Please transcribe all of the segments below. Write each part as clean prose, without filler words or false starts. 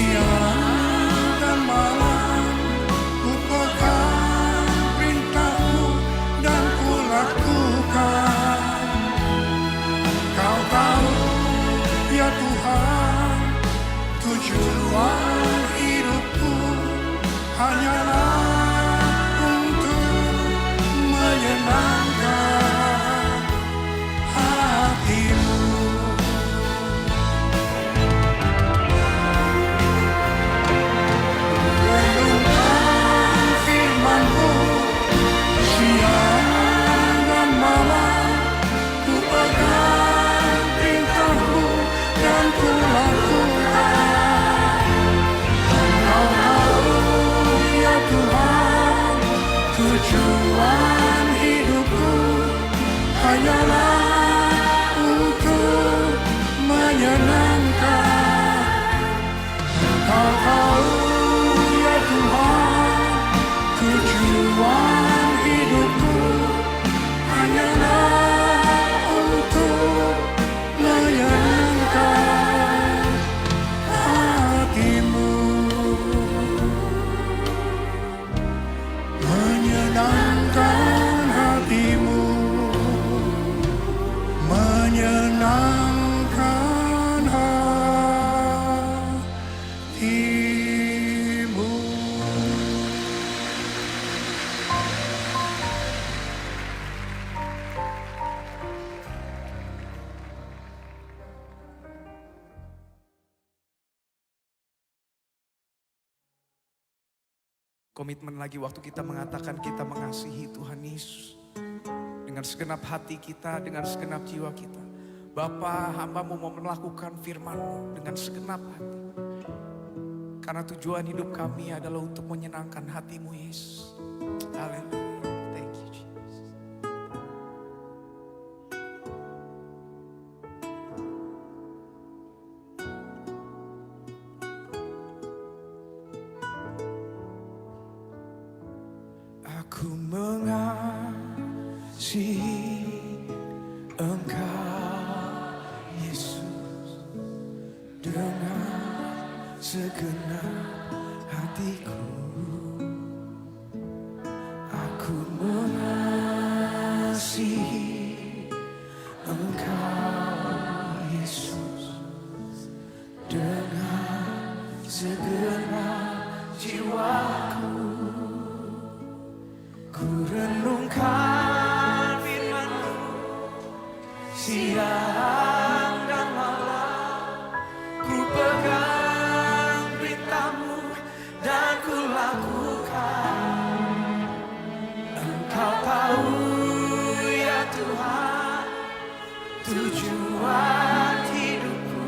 siang dan malam ku pegang perintah-Mu dan ku lakukan. Kau tahu ya Tuhan, tujuan hidupku hanyalah untuk menyenangkan hati-Mu. Renungkan firman-Mu siang dan malam, ku pegang perintah-Mu dan ku lakukan. Kau tahu ya Tuhan, tujuan hidupku hanyalah untuk menyenangkan. Kau tahu ya Tuhan, tujuan hidupku hanyalah untuk menyenangkan hati-Mu. Menyenangkan hati-Mu, menyenangkan hati-Mu. Komitmen lagi waktu kita mengatakan kita mengasihi Tuhan Yesus dengan segenap hati kita, dengan segenap jiwa kita. Bapa, hamba-Mu mau melakukan firman-Mu dengan segenap hati. Karena tujuan hidup kami adalah untuk menyenangkan hati-Mu Yesus. Haleluya. Thank you Jesus. Aku mengasihi Engkau Yesus dengan segenap hatiku. Aku mengasihi Engkau Yesus dengan segenap jiwaku. Ku renungkan firman-Mu siang dan malam, ku pegang perintah-Mu dan ku lakukan. Engkau tahu ya Tuhan, tujuan hidupku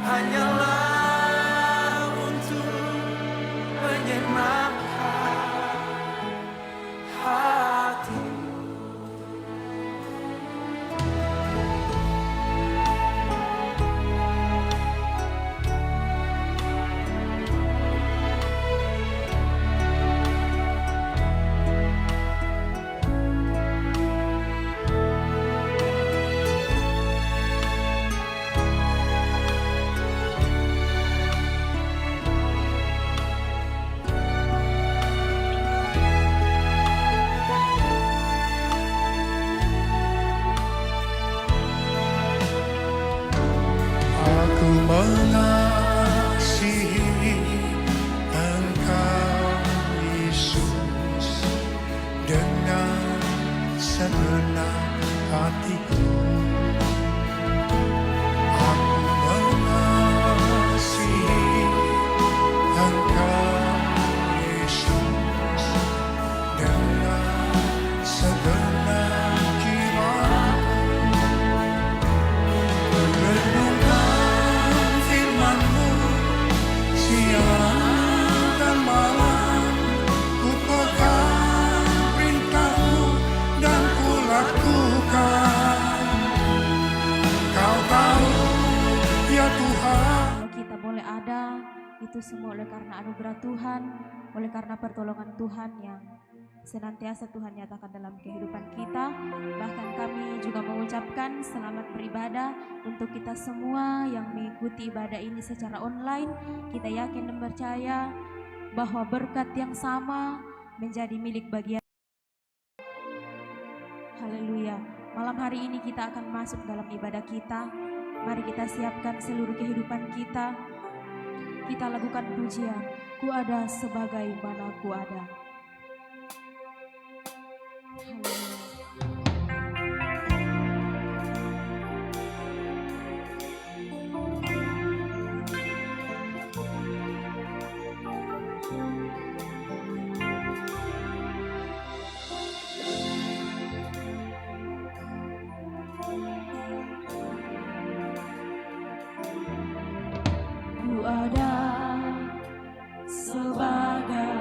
hanyalah untuk menyenangkan hati. Aku mengasihi Engkau Yesus dengan segenap hatiku. Aku mengasihi Engkau Yesus dengan segenap jiwaku. Renungkan firman-Mu siang dan malam, ku pegang perintah-Mu dan ku lakukan. Kau tahu ya Tuhan. Kalau kita boleh ada, itu semua oleh karena anugerah Tuhan, oleh karena pertolongan Tuhan yang senantiasa Tuhan nyatakan dalam kehidupan kita. Bahkan kami juga mengucapkan selamat beribadah untuk kita semua yang mengikuti ibadah ini secara online. Kita yakin dan percaya bahwa berkat yang sama menjadi milik bagian. Haleluya. Malam hari ini kita akan masuk dalam ibadah kita. Mari kita siapkan seluruh kehidupan kita. Kita lakukan pujian. Ku ada sebagaimana ku ada. Haleluya. Ku ada sebagaimana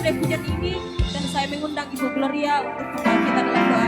badai hujan ini. Dan saya mengundang Ibu Gloria untuk membawa kita dalam doa.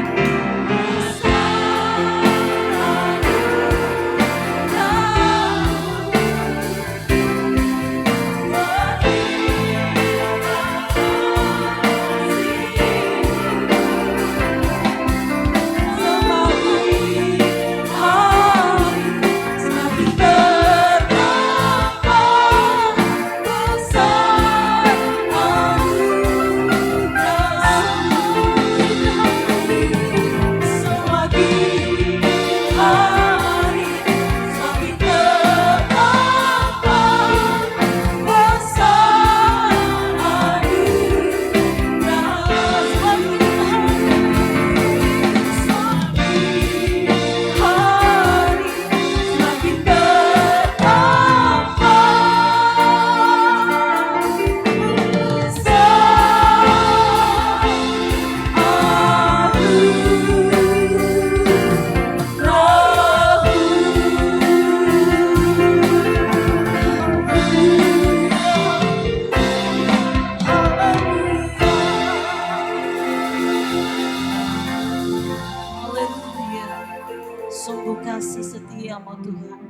Sungguh kasih setiamu Tuhan,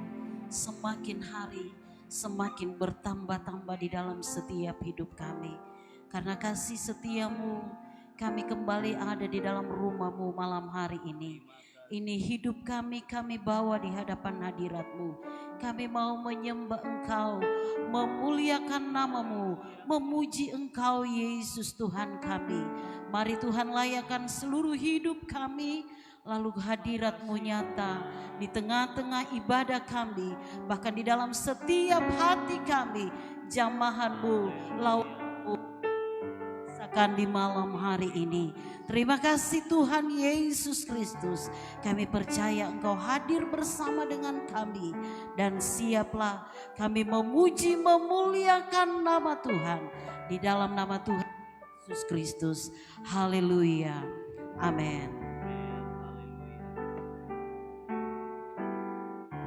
semakin hari semakin bertambah-tambah di dalam setiap hidup kami. Karena kasih setiamu, kami kembali ada di dalam rumah-Mu malam hari ini. Ini hidup kami bawa di hadapan hadirat-Mu. Kami mau menyembah Engkau, memuliakan nama-Mu, memuji Engkau Yesus Tuhan kami. Mari Tuhan layakan seluruh hidup kami, lalu hadirat-Mu nyata di tengah-tengah ibadah kami, bahkan di dalam setiap hati kami. Jamahan-Mu, laut-Mu rasakan di malam hari ini. Terima kasih Tuhan Yesus Kristus. Kami percaya Engkau hadir bersama dengan kami, dan siaplah kami memuji memuliakan nama Tuhan di dalam nama Tuhan Yesus Kristus. Haleluya. Amin.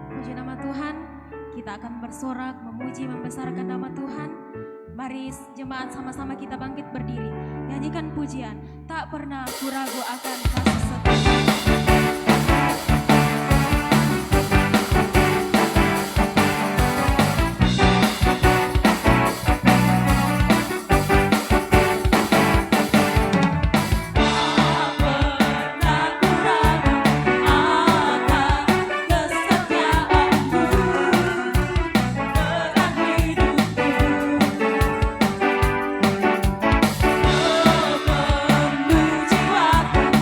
Puji nama Tuhan, kita akan bersorak, memuji, membesarkan nama Tuhan. Mari jemaat sama-sama kita bangkit berdiri, nyanyikan pujian, tak pernah ku ragu akan kasih setia. Jiwaku,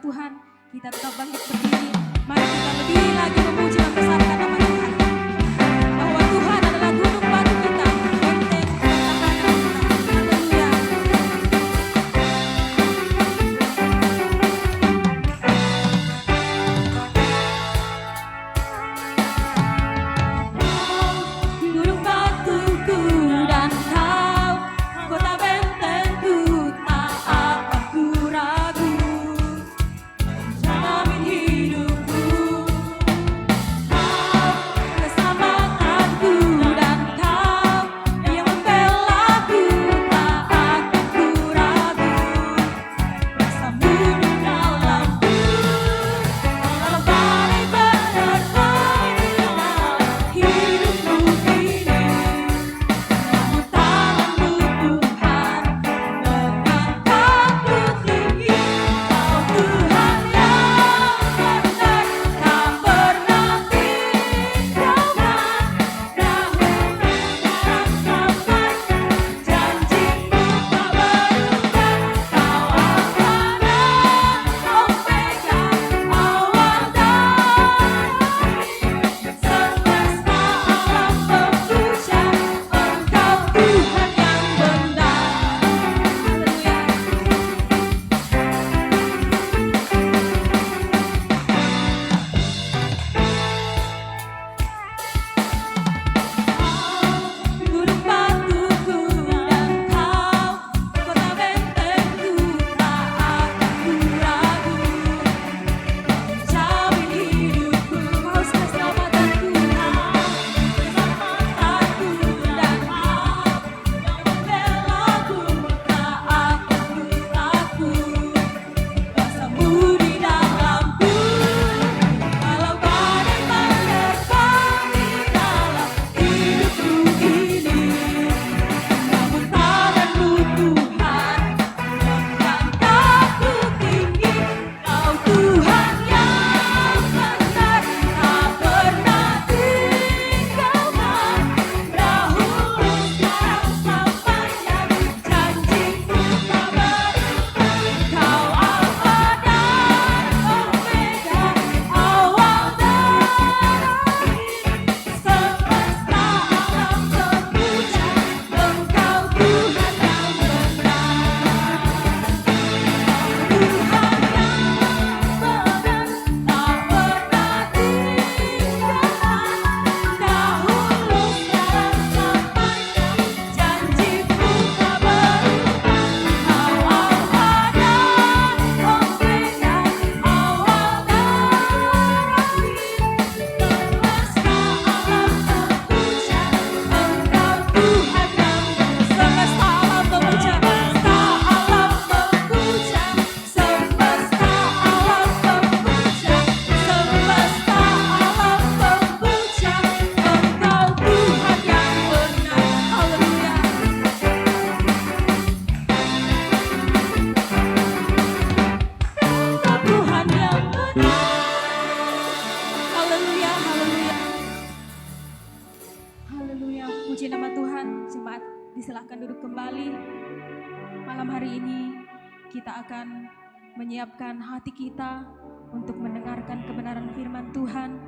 Tuhan, kita tetap bangkit berdiri. Mari kita lebih lagi memuji dan besarkan nama Tuhan. Bahwa Tuhan adalah gunung batu kita, benteng pertahanan kita. Haleluya. Gunung batuku dan kau, kota bentengku, tak akan ku ragu. Jamin hidupku, kau keselamatanku dan kau yang membelaku, tak akan ku ragu. Rasamu di dalamku, walau badai menerpa dalam hidupku ini. Namun tanganmu Tuhan mengangkatku tinggi. Kau Tuhan yang benar, tak pernah tinggalkan. Dahulu sekarang sampai, janjimu tak berubah. Kau Alfa dan Omega, awal dan akhir. Semesta alam memuja Engkau Tuhan yang benar. Gunung batuku dan kau, kota bentengku, tak akan ku ragu. Jamin hidupku, kau keselamatanku, keselamatanku dan kau yang membelaku, tak akan ku takut. Rasamu di dalamku, walau badai menerpa di dalam hidupku ini. Namun tanganmu Tuhan mengangkatku tinggi. Kau Tuhan yang benar, tak pernah tinggalkan. Dahulu sekarang sampai jadi, janjimu tak berubah. Kau Alfa dan Omega, awal dan akhir. Semesta alam memuja Engkau Tuhan yang benar. Tuhan yang benar, tak pernah tinggalkan. Dahulu sekarang sampai jadi, janjimu tak berubah. Kau Alfa dan Omega, awal dan akhir. Semesta alam memuja Engkau Tuhan yang benar. Semesta alam memuja, semesta alam memuja, semesta alam memuja, semesta alam memuja Engkau Tuhan yang benar. Haleluya. Engkau Tuhan yang benar. Haleluya, haleluya. Haleluya, puji nama Tuhan. Jemaat disilahkan duduk kembali. Malam hari ini kita akan menyiapkan hati kita untuk mendengarkan kebenaran firman Tuhan.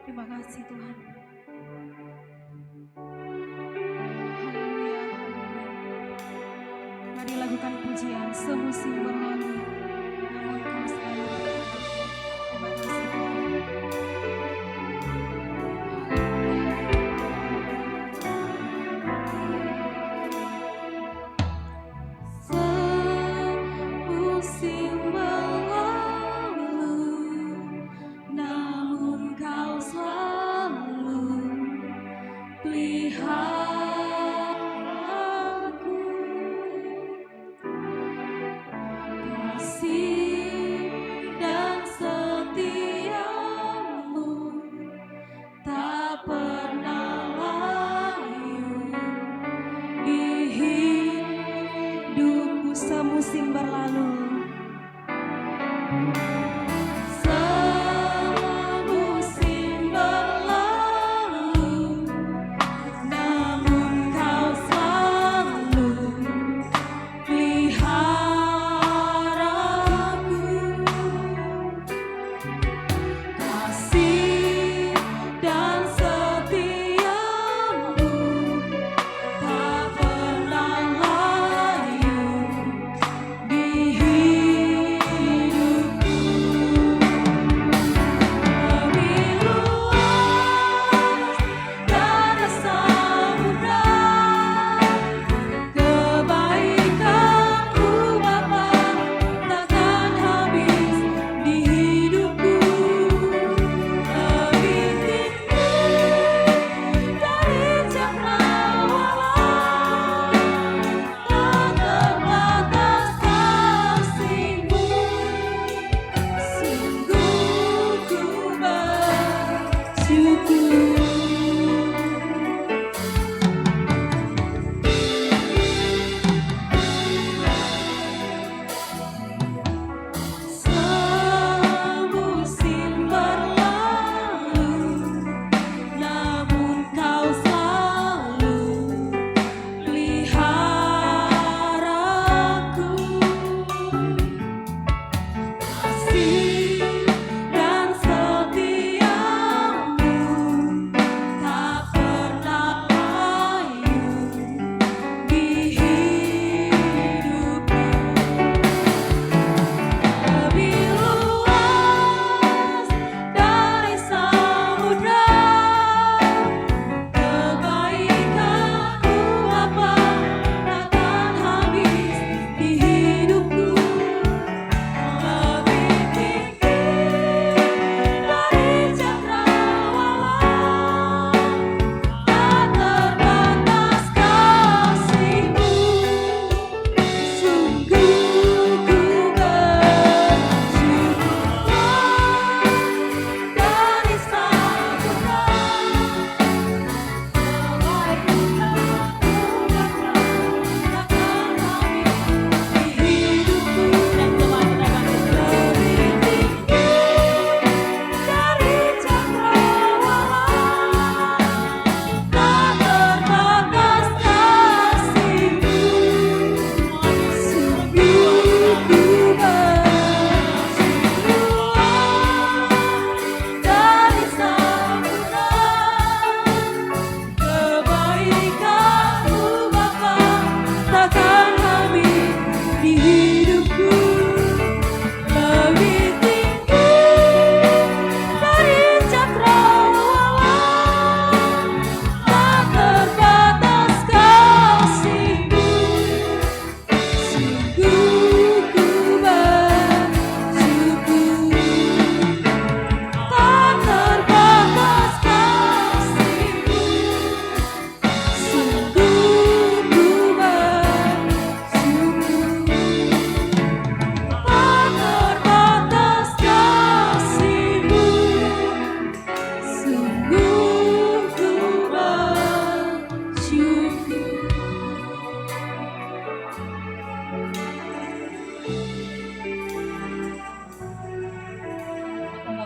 Terima kasih Tuhan. Haleluya, haleluya. Mari lakukan pujian semusim berlalu, namun kau selalu berada. Terima kasih Tuhan. Semusim berlalu, namun kau selalu pelihara aku.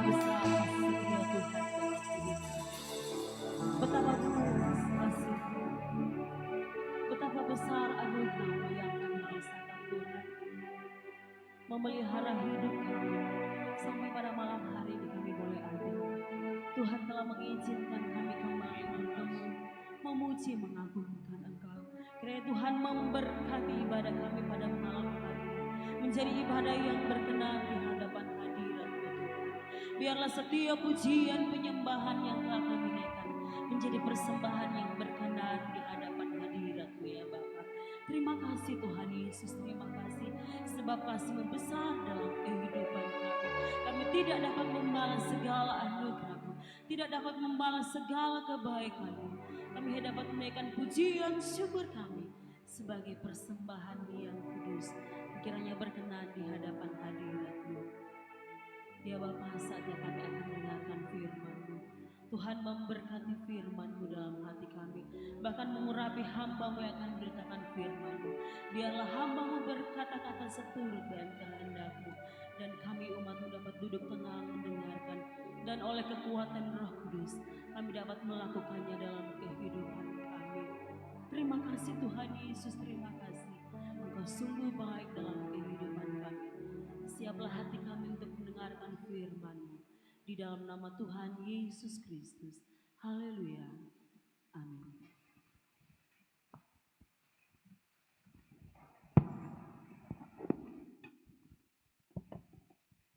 besar setia Tuhan dalam hidup kami. Betapa luas kasih-Mu. Betapa besar anugerah-Mu yang kami rasakan Tuhan. Memelihara hidup kami sampai pada malam hari ini kami boleh ada. Tuhan telah mengizinkan kami kembali bertemu, memuji, mengagungkan Engkau. Kiranya Tuhan memberkati ibadah kami pada malam hari ini, menjadi ibadah yang berkenan di hadapan hadirat-Mu Tuhan. Biarlah setiap pujian penyembahan yang telah kami naikkan menjadi persembahan yang berkenan di hadapan hadirat-Mu ya Bapa. Terima kasih Tuhan Yesus, terima kasih sebab kasih-Mu besar dalam kehidupan kami. Kami tidak dapat membalas segala anugerah-Mu, tidak dapat membalas segala kebaikan-Mu. Kami dapat menaikkan pujian syukur kami sebagai persembahan yang kudus. Kiranya berkenan di hadapan hadirat-Mu. Ya Bapa, saatnya kami akan mendengarkan firman-Mu. Tuhan memberkati firman-Mu dalam hati kami. Bahkan mengurapi hamba-Mu yang akan beritakan firman-Mu. Biarlah hamba-Mu berkata-kata seturut dengan kehendak-Mu. Dan kami umat-Mu dapat duduk tenang mendengarkan. Dan oleh kekuatan Roh Kudus, kami dapat melakukannya dalam kehidupan kami. Terima kasih Tuhan Yesus, terima kasih. Engkau sungguh baik dalam kehidupan kami. Siaplah hati kami untuk mendengarkan firman-Mu. Di dalam nama Tuhan Yesus Kristus. Haleluya. Amin.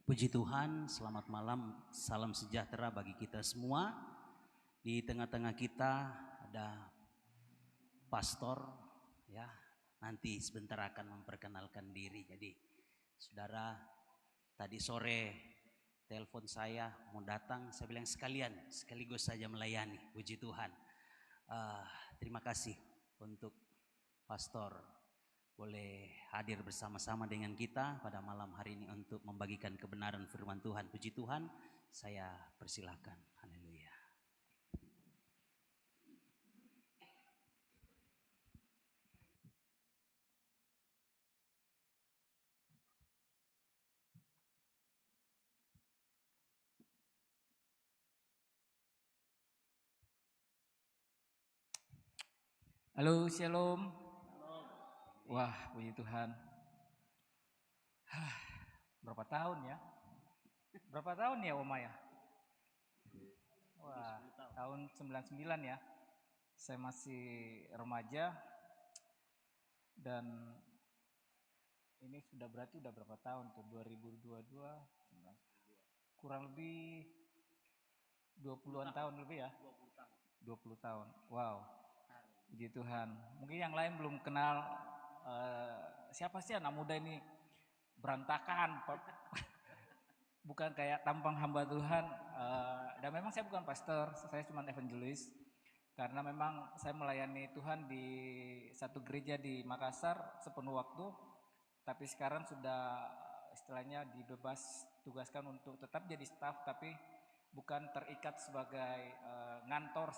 Puji Tuhan, selamat malam, salam sejahtera bagi kita semua. Di tengah-tengah kita ada pastor, ya, nanti sebentar akan memperkenalkan diri. Jadi saudara, tadi sore telepon saya mau datang, saya bilang sekaligus saja melayani. Puji Tuhan. Terima kasih untuk pastor boleh hadir bersama-sama dengan kita pada malam hari ini untuk membagikan kebenaran firman Tuhan. Puji Tuhan, saya persilakan. Haleluya. Halo, shalom. Wah, puji Tuhan. Berapa tahun ya? Berapa tahun ya Oma ya? Wah, tahun 99 ya. Saya masih remaja. Dan ini sudah berarti udah berapa tahun tuh? 2022, kurang lebih 20-an tahun lebih ya? 20 tahun. Wow. Puji Tuhan. Mungkin yang lain belum kenal siapa sih anak muda ini, berantakan, bukan kayak tampang hamba Tuhan. Dan memang saya bukan pastor, saya cuma evangelis. Karena memang saya melayani Tuhan di satu gereja di Makassar sepenuh waktu. Tapi sekarang sudah istilahnya dibebas tugaskan untuk tetap jadi staf, tapi bukan terikat sebagai ngantor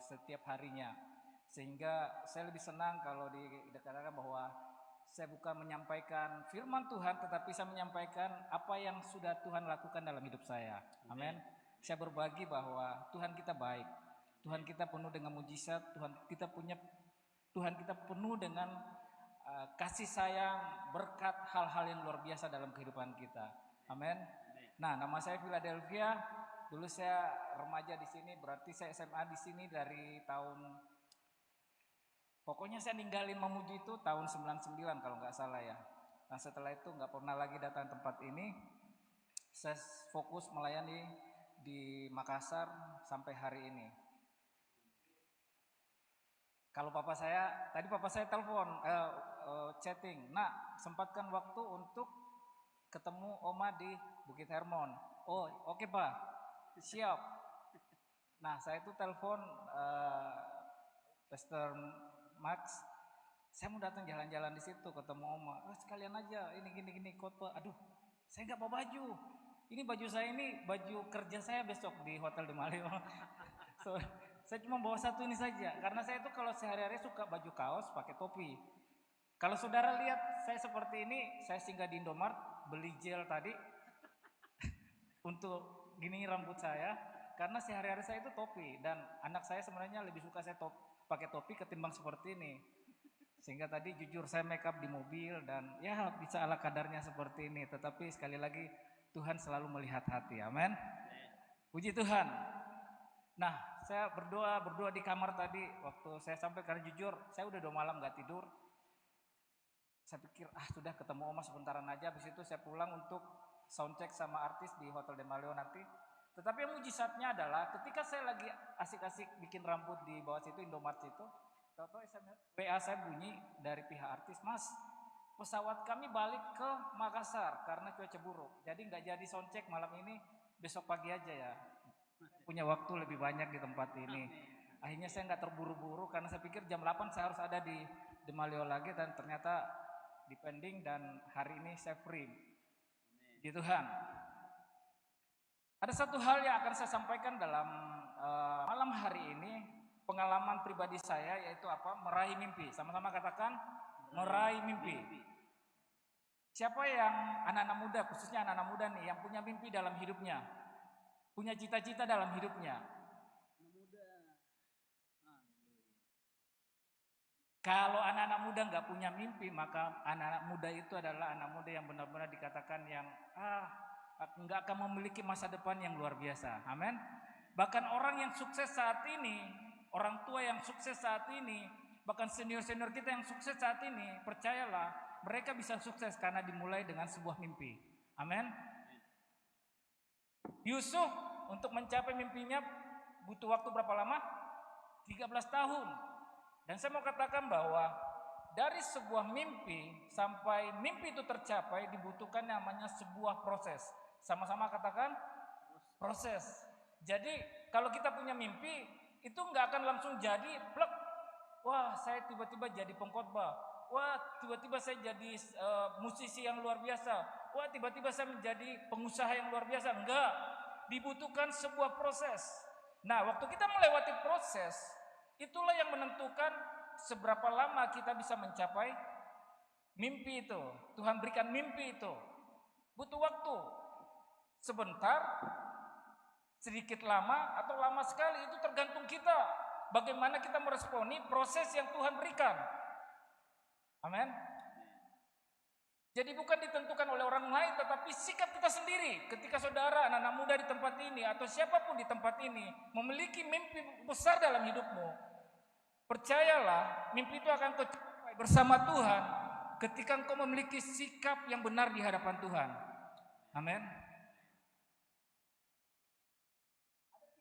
setiap harinya. Sehingga saya lebih senang kalau dikatakan bahwa saya bukan menyampaikan firman Tuhan, tetapi saya menyampaikan apa yang sudah Tuhan lakukan dalam hidup saya. Amin. Saya berbagi bahwa Tuhan kita baik, Tuhan kita penuh dengan mujizat, Tuhan kita penuh dengan kasih sayang, berkat, hal-hal yang luar biasa dalam kehidupan kita. Amin. Nah, nama saya Philadelphia. Dulu saya remaja di sini, berarti saya SMA di sini dari tahun, pokoknya saya ninggalin Mamuju itu tahun 99 kalau nggak salah ya. Nah setelah itu nggak pernah lagi datang tempat ini. Saya fokus melayani di Makassar sampai hari ini. Kalau tadi papa saya telepon, chatting. Nah, sempatkan waktu untuk ketemu Oma di Bukit Hermon. Oh, oke Pak, siap. Nah, saya itu telepon Pastor Max, saya mau datang jalan-jalan di situ ketemu Oma. Sekalian aja, ini gini khotbah. Aduh, saya nggak bawa baju. Ini baju saya ini baju kerja saya besok di Hotel di Malio. So, saya cuma bawa satu ini saja. Karena saya itu kalau sehari-hari suka baju kaos pakai topi. Kalau saudara lihat saya seperti ini, saya singgah di Indomaret beli gel tadi. untuk gini rambut saya karena sehari-hari saya itu topi dan anak saya sebenarnya lebih suka saya pakai topi ketimbang seperti ini. Sehingga tadi jujur saya make up di mobil dan ya bisa ala kadarnya seperti ini. Tetapi sekali lagi Tuhan selalu melihat hati. Amin. Puji Tuhan. Nah, saya berdoa di kamar tadi waktu saya sampai karena jujur saya udah 2 malam gak tidur. Saya pikir sudah ketemu Oma sebentaran aja, habis itu saya pulang untuk soundcheck sama artis di Hotel De Maleo nanti. Tetapi yang mujizatnya adalah ketika saya lagi asik-asik bikin rambut di bawah situ Indomaret situ, tahu-tahu WA saya bunyi dari pihak artis, Mas, pesawat kami balik ke Makassar karena cuaca buruk. Jadi nggak jadi soundcheck malam ini, besok pagi aja ya. Punya waktu lebih banyak di tempat ini. Akhirnya saya nggak terburu-buru karena saya pikir jam 8 saya harus ada di De Maleo lagi dan ternyata depending dan hari ini saya free. Di Tuhan. Ada satu hal yang akan saya sampaikan dalam malam hari ini, pengalaman pribadi saya yaitu apa? Meraih mimpi. Sama-sama katakan meraih mimpi. Siapa yang anak-anak muda, khususnya anak-anak muda nih yang punya mimpi dalam hidupnya? Punya cita-cita dalam hidupnya? Kalau anak-anak muda nggak punya mimpi, maka anak-anak muda itu adalah anak muda yang benar-benar dikatakan yang nggak akan memiliki masa depan yang luar biasa. Amin. Bahkan orang yang sukses saat ini, orang tua yang sukses saat ini, bahkan senior-senior kita yang sukses saat ini, percayalah mereka bisa sukses karena dimulai dengan sebuah mimpi. Amin. Yusuf untuk mencapai mimpinya butuh waktu berapa lama? 13 tahun. Dan saya mau katakan bahwa dari sebuah mimpi sampai mimpi itu tercapai dibutuhkan namanya sebuah proses. Sama-sama katakan proses. Jadi kalau kita punya mimpi itu nggak akan langsung jadi plek. Wah, saya tiba-tiba jadi pengkhotbah. Wah, tiba-tiba saya jadi musisi yang luar biasa. Wah, tiba-tiba saya menjadi pengusaha yang luar biasa. Enggak. Dibutuhkan sebuah proses. Nah, waktu kita melewati proses, itulah yang menentukan seberapa lama kita bisa mencapai mimpi itu. Tuhan berikan mimpi itu. Butuh waktu. Sebentar, sedikit lama, atau lama sekali. Itu tergantung kita. Bagaimana kita meresponi proses yang Tuhan berikan. Amin. Jadi bukan ditentukan oleh orang lain, tetapi sikap kita sendiri. Ketika saudara, anak-anak muda di tempat ini, atau siapapun di tempat ini, memiliki mimpi besar dalam hidupmu, percayalah, mimpi itu akan kau capai bersama Tuhan ketika engkau memiliki sikap yang benar di hadapan Tuhan. Amin.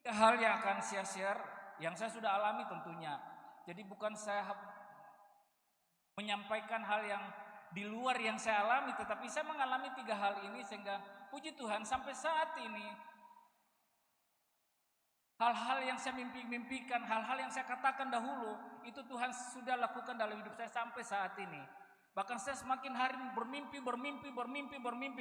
Ada 3 hal yang akan saya share, yang saya sudah alami tentunya. Jadi bukan saya menyampaikan hal yang di luar yang saya alami, tetapi saya mengalami 3 hal ini sehingga puji Tuhan sampai saat ini hal-hal yang saya mimpikan, hal-hal yang saya katakan dahulu itu Tuhan sudah lakukan dalam hidup saya sampai saat ini. Bahkan saya semakin hari bermimpi.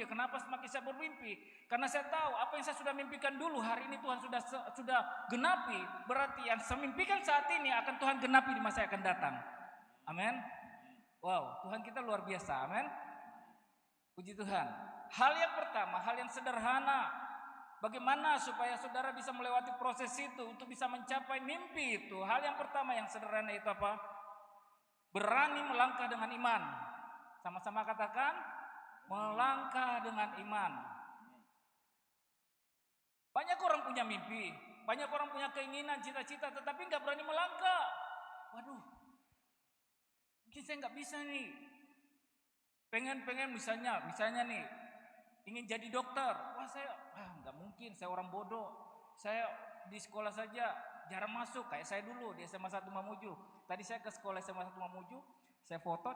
Kenapa semakin saya bermimpi? Karena saya tahu apa yang saya sudah mimpikan dulu hari ini Tuhan sudah genapi. Berarti yang saya mimpikan saat ini akan Tuhan genapi di masa yang akan datang. Amin. Wow, Tuhan kita luar biasa, amin. Puji Tuhan. Hal yang pertama, hal yang sederhana. Bagaimana supaya saudara bisa melewati proses itu untuk bisa mencapai mimpi itu? Hal yang pertama yang sederhana itu apa? Berani melangkah dengan iman. Sama-sama katakan, melangkah dengan iman. Banyak orang punya mimpi, banyak orang punya keinginan, cita-cita, tetapi nggak berani melangkah. Waduh. Mungkin saya nggak bisa nih, pengen misalnya nih, ingin jadi dokter. Wah saya, nggak mungkin, saya orang bodoh. Saya di sekolah saja jarang masuk, kayak saya dulu di SMA 1 Mamuju. Tadi saya ke sekolah SMA 1 Mamuju, saya foto,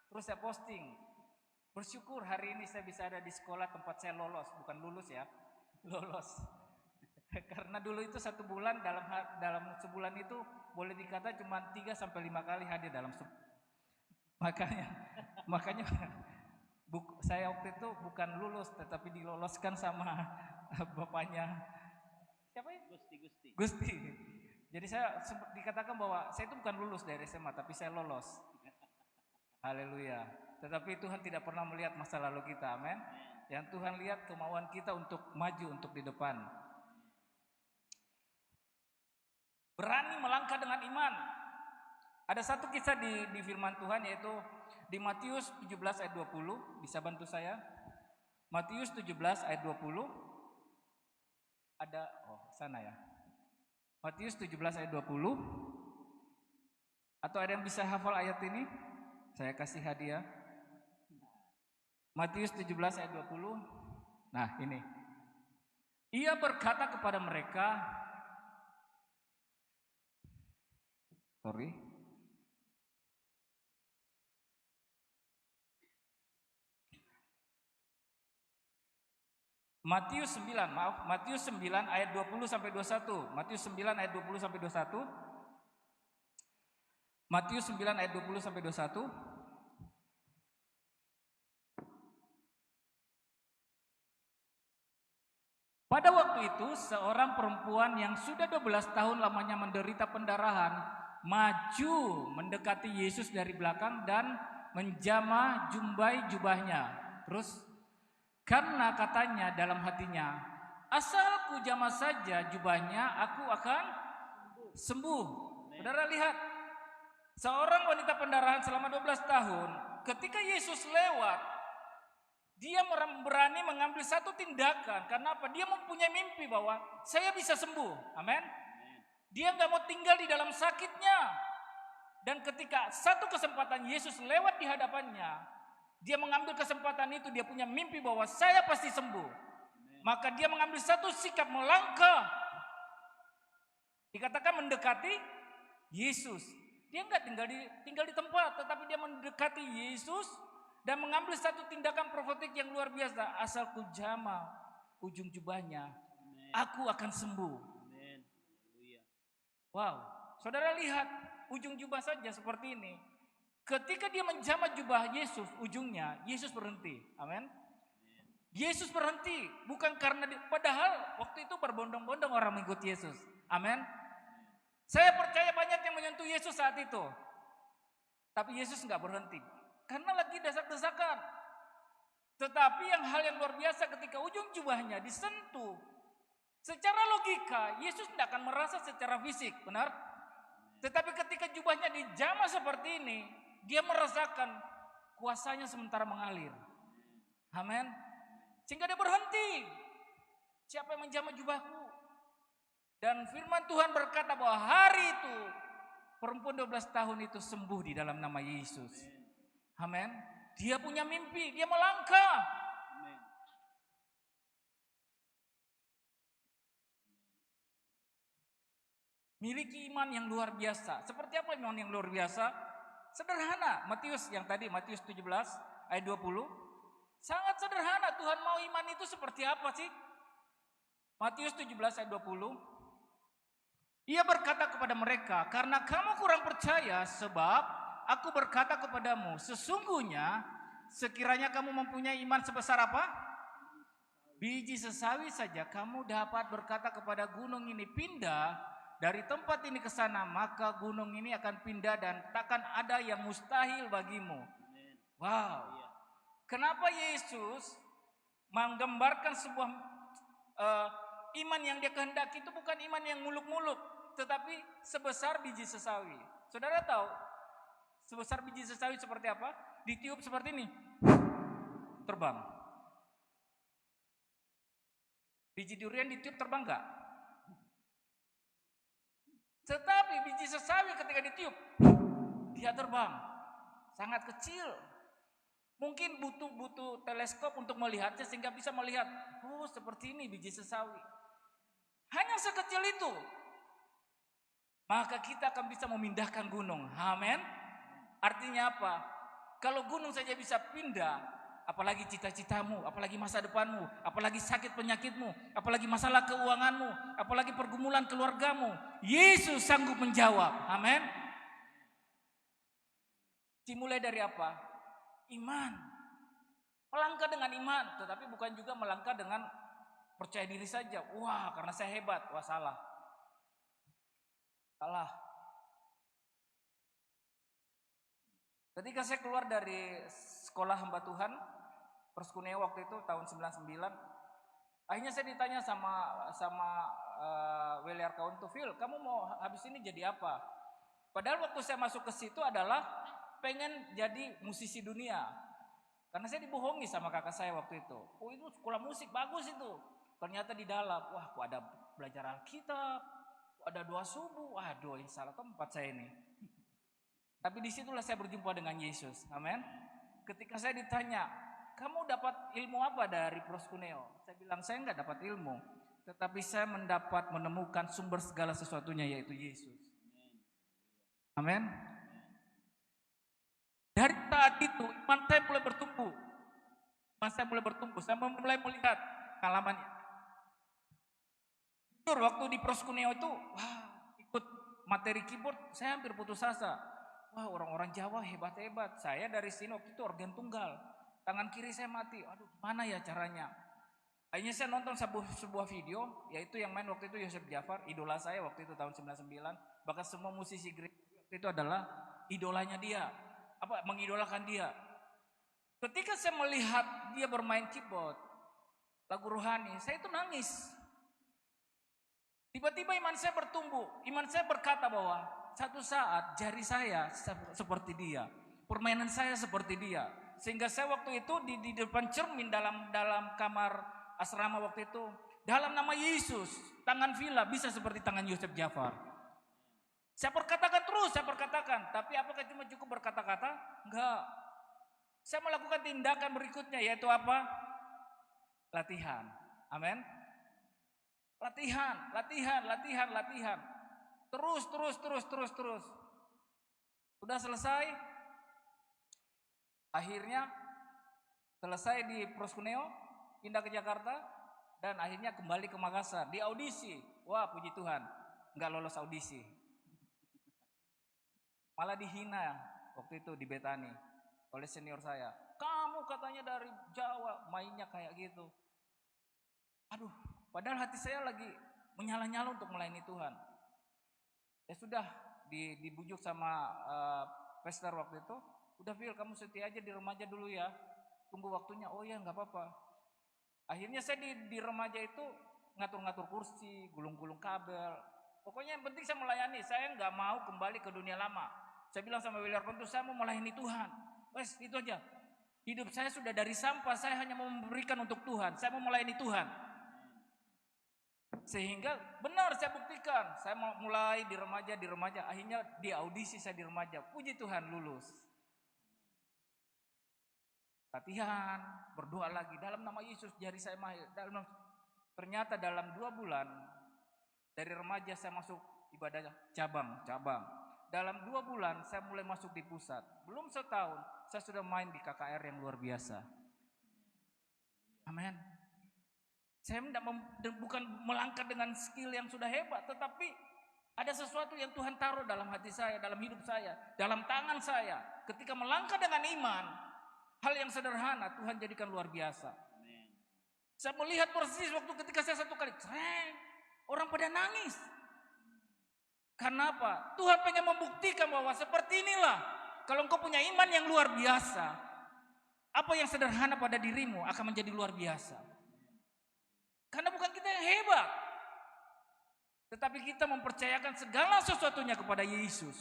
terus saya posting. Bersyukur hari ini saya bisa ada di sekolah tempat saya lolos, bukan lulus ya, lolos. Karena dulu itu 1 bulan, dalam sebulan itu boleh dikata cuma 3-5 kali hadir dalam makanya saya waktu itu bukan lulus tetapi diloloskan sama bapaknya siapa ya? Gusti. Jadi saya dikatakan bahwa saya itu bukan lulus dari SMA tapi saya lolos. Haleluya. Tetapi Tuhan tidak pernah melihat masa lalu kita, amin. Yang Tuhan lihat kemauan kita untuk maju, untuk di depan. Berani melangkah dengan iman. Ada satu kisah di firman Tuhan, yaitu di Matius 17 ayat 20. Bisa bantu saya? Matius 17 ayat 20. Ada, sana ya. Matius 17 ayat 20. Atau ada yang bisa hafal ayat ini? Saya kasih hadiah. Matius 17 ayat 20. Nah, ini. Ia berkata kepada mereka, Matius 9 ayat 20 sampai 21. Matius 9 ayat 20 sampai 21. Matius 9 ayat 20 sampai 21. Pada waktu itu seorang perempuan yang sudah 12 tahun lamanya menderita pendarahan maju mendekati Yesus dari belakang dan menjamah jubahnya. Terus, karena katanya dalam hatinya, asal ku jamah saja jubahnya, aku akan sembuh. Saudara lihat, seorang wanita pendarahan selama 12 tahun, ketika Yesus lewat, dia berani mengambil satu tindakan. Karena apa? Dia mempunyai mimpi bahwa saya bisa sembuh. Amin. Dia gak mau tinggal di dalam sakitnya. Dan ketika satu kesempatan Yesus lewat di hadapannya, dia mengambil kesempatan itu, dia punya mimpi bahwa saya pasti sembuh. Maka dia mengambil satu sikap melangkah. Dikatakan mendekati Yesus. Dia enggak tinggal di tempat, tetapi dia mendekati Yesus dan mengambil satu tindakan profetik yang luar biasa. Asal ku jamah ujung jubahnya, aku akan sembuh. Wow, saudara lihat ujung jubah saja seperti ini. Ketika dia menjamah jubah Yesus, ujungnya Yesus berhenti. Amin. Yesus berhenti bukan karena padahal waktu itu berbondong-bondong orang mengikut Yesus. Amin. Saya percaya banyak yang menyentuh Yesus saat itu. Tapi Yesus enggak berhenti karena lagi desak-desakan. Tetapi hal yang luar biasa ketika ujung jubahnya disentuh, secara logika Yesus tidak akan merasa secara fisik, benar? Tetapi ketika jubahnya dijamah seperti ini, dia merasakan kuasanya sementara mengalir. Amin. Sehingga dia berhenti. Siapa yang menjamah jubahku? Dan firman Tuhan berkata bahwa hari itu perempuan 12 tahun itu sembuh di dalam nama Yesus. Amin. Dia punya mimpi, dia melangkah. Miliki iman yang luar biasa. Seperti apa iman yang luar biasa? Sederhana. Matius yang tadi, Matius 17 ayat 20. Sangat sederhana. Tuhan mau iman itu seperti apa sih? Matius 17 ayat 20. Ia berkata kepada mereka, karena kamu kurang percaya, sebab aku berkata kepadamu, sesungguhnya sekiranya kamu mempunyai iman sebesar apa? Biji sesawi saja, kamu dapat berkata kepada gunung ini pindah dari tempat ini ke sana, maka gunung ini akan pindah dan takkan ada yang mustahil bagimu. Wow. Kenapa Yesus menggambarkan sebuah iman yang dia kehendaki itu bukan iman yang muluk-muluk, tetapi sebesar biji sesawi. Saudara tahu sebesar biji sesawi seperti apa? Ditiup seperti ini, terbang. Biji durian ditiup terbang enggak? Tetapi biji sesawi ketika ditiup, dia terbang. Sangat kecil. Mungkin butuh teleskop untuk melihatnya sehingga bisa melihat, oh seperti ini biji sesawi. Hanya sekecil itu. Maka kita akan bisa memindahkan gunung. Amin. Artinya apa? Kalau gunung saja bisa pindah, apalagi cita-citamu, apalagi masa depanmu, apalagi sakit penyakitmu, apalagi masalah keuanganmu, apalagi pergumulan keluargamu. Yesus sanggup menjawab. Amin. Dimulai dari apa? Iman. Melangkah dengan iman, tetapi bukan juga melangkah dengan percaya diri saja. Wah, karena saya hebat. Wah, salah. Salah. Ketika saya keluar dari sekolah hamba Tuhan, Perskuneo waktu itu tahun 99. Akhirnya saya ditanya sama Weliar Kaun tuh, Phil, kamu mau habis ini jadi apa? Padahal waktu saya masuk ke situ adalah pengen jadi musisi dunia. Karena saya dibohongi sama kakak saya waktu itu. Oh, itu sekolah musik bagus itu. Ternyata di dalam, wah, kok ada belajar Alkitab, kok ada doa subuh. Waduh, ini salah tempat saya ini. Tapi disitulah saya berjumpa dengan Yesus. Amin. Ketika saya ditanya, kamu dapat ilmu apa dari Proskuneo? Saya bilang, saya enggak dapat ilmu. Tetapi saya menemukan sumber segala sesuatunya, yaitu Yesus. Amin. Dari saat itu, iman saya mulai bertumbuh. Saya mulai melihat pengalamannya. Jujur, waktu di Proskuneo itu, wah, ikut materi keyboard, saya hampir putus asa. Wah, orang-orang Jawa hebat-hebat. Saya dari sini waktu itu organ tunggal. Tangan kiri saya mati. Aduh, gimana ya caranya? Akhirnya saya nonton sebuah video, yaitu yang main waktu itu Yosef Jafar, idola saya waktu itu tahun 99. Bahkan semua musisi gereja waktu itu adalah idolanya dia. Mengidolakan dia. Ketika saya melihat dia bermain keyboard, lagu rohani, saya itu nangis. Tiba-tiba iman saya bertumbuh. Iman saya berkata bahwa satu saat jari saya seperti dia. Permainan saya seperti dia. Sehingga saya waktu itu di depan cermin dalam kamar asrama waktu itu, dalam nama Yesus, tangan Villa bisa seperti tangan Yosef Jafar. Saya perkatakan, tapi apakah cuma cukup berkata-kata? Enggak. Saya melakukan tindakan berikutnya, yaitu apa? Latihan. Amin. Latihan. Terus. Sudah selesai. Akhirnya selesai di Proskuneo, pindah ke Jakarta, dan akhirnya kembali ke Makassar. Di audisi, wah puji Tuhan, nggak lolos audisi. Malah dihina waktu itu di Betani oleh senior saya. Kamu katanya dari Jawa, mainnya kayak gitu. Aduh, padahal hati saya lagi menyala-nyala untuk melayani Tuhan. Ya sudah, dibujuk sama pastor waktu itu. Udah Phil, kamu setia aja di remaja dulu ya. Tunggu waktunya. Oh ya, nggak apa-apa. Akhirnya saya di remaja itu ngatur-ngatur kursi, gulung-gulung kabel. Pokoknya yang penting saya melayani. Saya nggak mau kembali ke dunia lama. Saya bilang sama Weliar Kontu, saya mau melayani Tuhan. Wes, itu aja. Hidup saya sudah dari sampah, saya hanya mau memberikan untuk Tuhan. Saya mau melayani Tuhan. Sehingga benar saya buktikan. Saya mau mulai di remaja. Akhirnya di audisi saya di remaja. Puji Tuhan, lulus. Latihan, berdoa lagi. Dalam nama Yesus, jari saya mahir. Ternyata dalam 2 bulan, dari remaja saya masuk ibadah cabang. Dalam 2 bulan saya mulai masuk di pusat. Belum setahun saya sudah main di KKR yang luar biasa. Amin. Saya bukan melangkah dengan skill yang sudah hebat, tetapi ada sesuatu yang Tuhan taruh dalam hati saya, dalam hidup saya, dalam tangan saya. Ketika melangkah dengan iman, hal yang sederhana Tuhan jadikan luar biasa. Saya melihat persis waktu ketika saya satu kali, orang pada nangis. Karena apa? Tuhan pengen membuktikan bahwa seperti inilah. Kalau engkau punya iman yang luar biasa, apa yang sederhana pada dirimu akan menjadi luar biasa. Karena bukan kita yang hebat, tetapi kita mempercayakan segala sesuatunya kepada Yesus.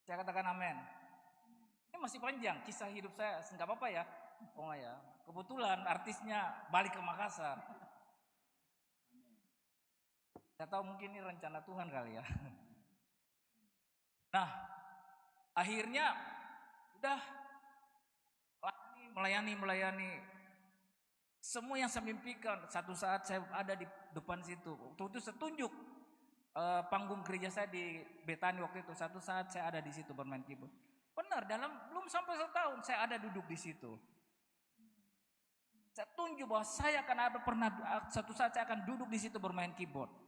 Saya katakan amin. Ini masih panjang kisah hidup saya, enggak apa-apa ya. Oh ya, kebetulan artisnya balik ke Makassar. Saya tahu mungkin ini rencana Tuhan kali ya. Nah, akhirnya udah melayani. Semua yang saya mimpikan, satu saat saya ada di depan situ. Waktu itu saya tunjuk panggung gereja saya di Betani waktu itu. Satu saat saya ada di situ bermain keyboard. Benar, belum sampai setahun saya ada duduk di situ. Saya tunjuk bahwa saya akan satu saat saya akan duduk di situ bermain keyboard.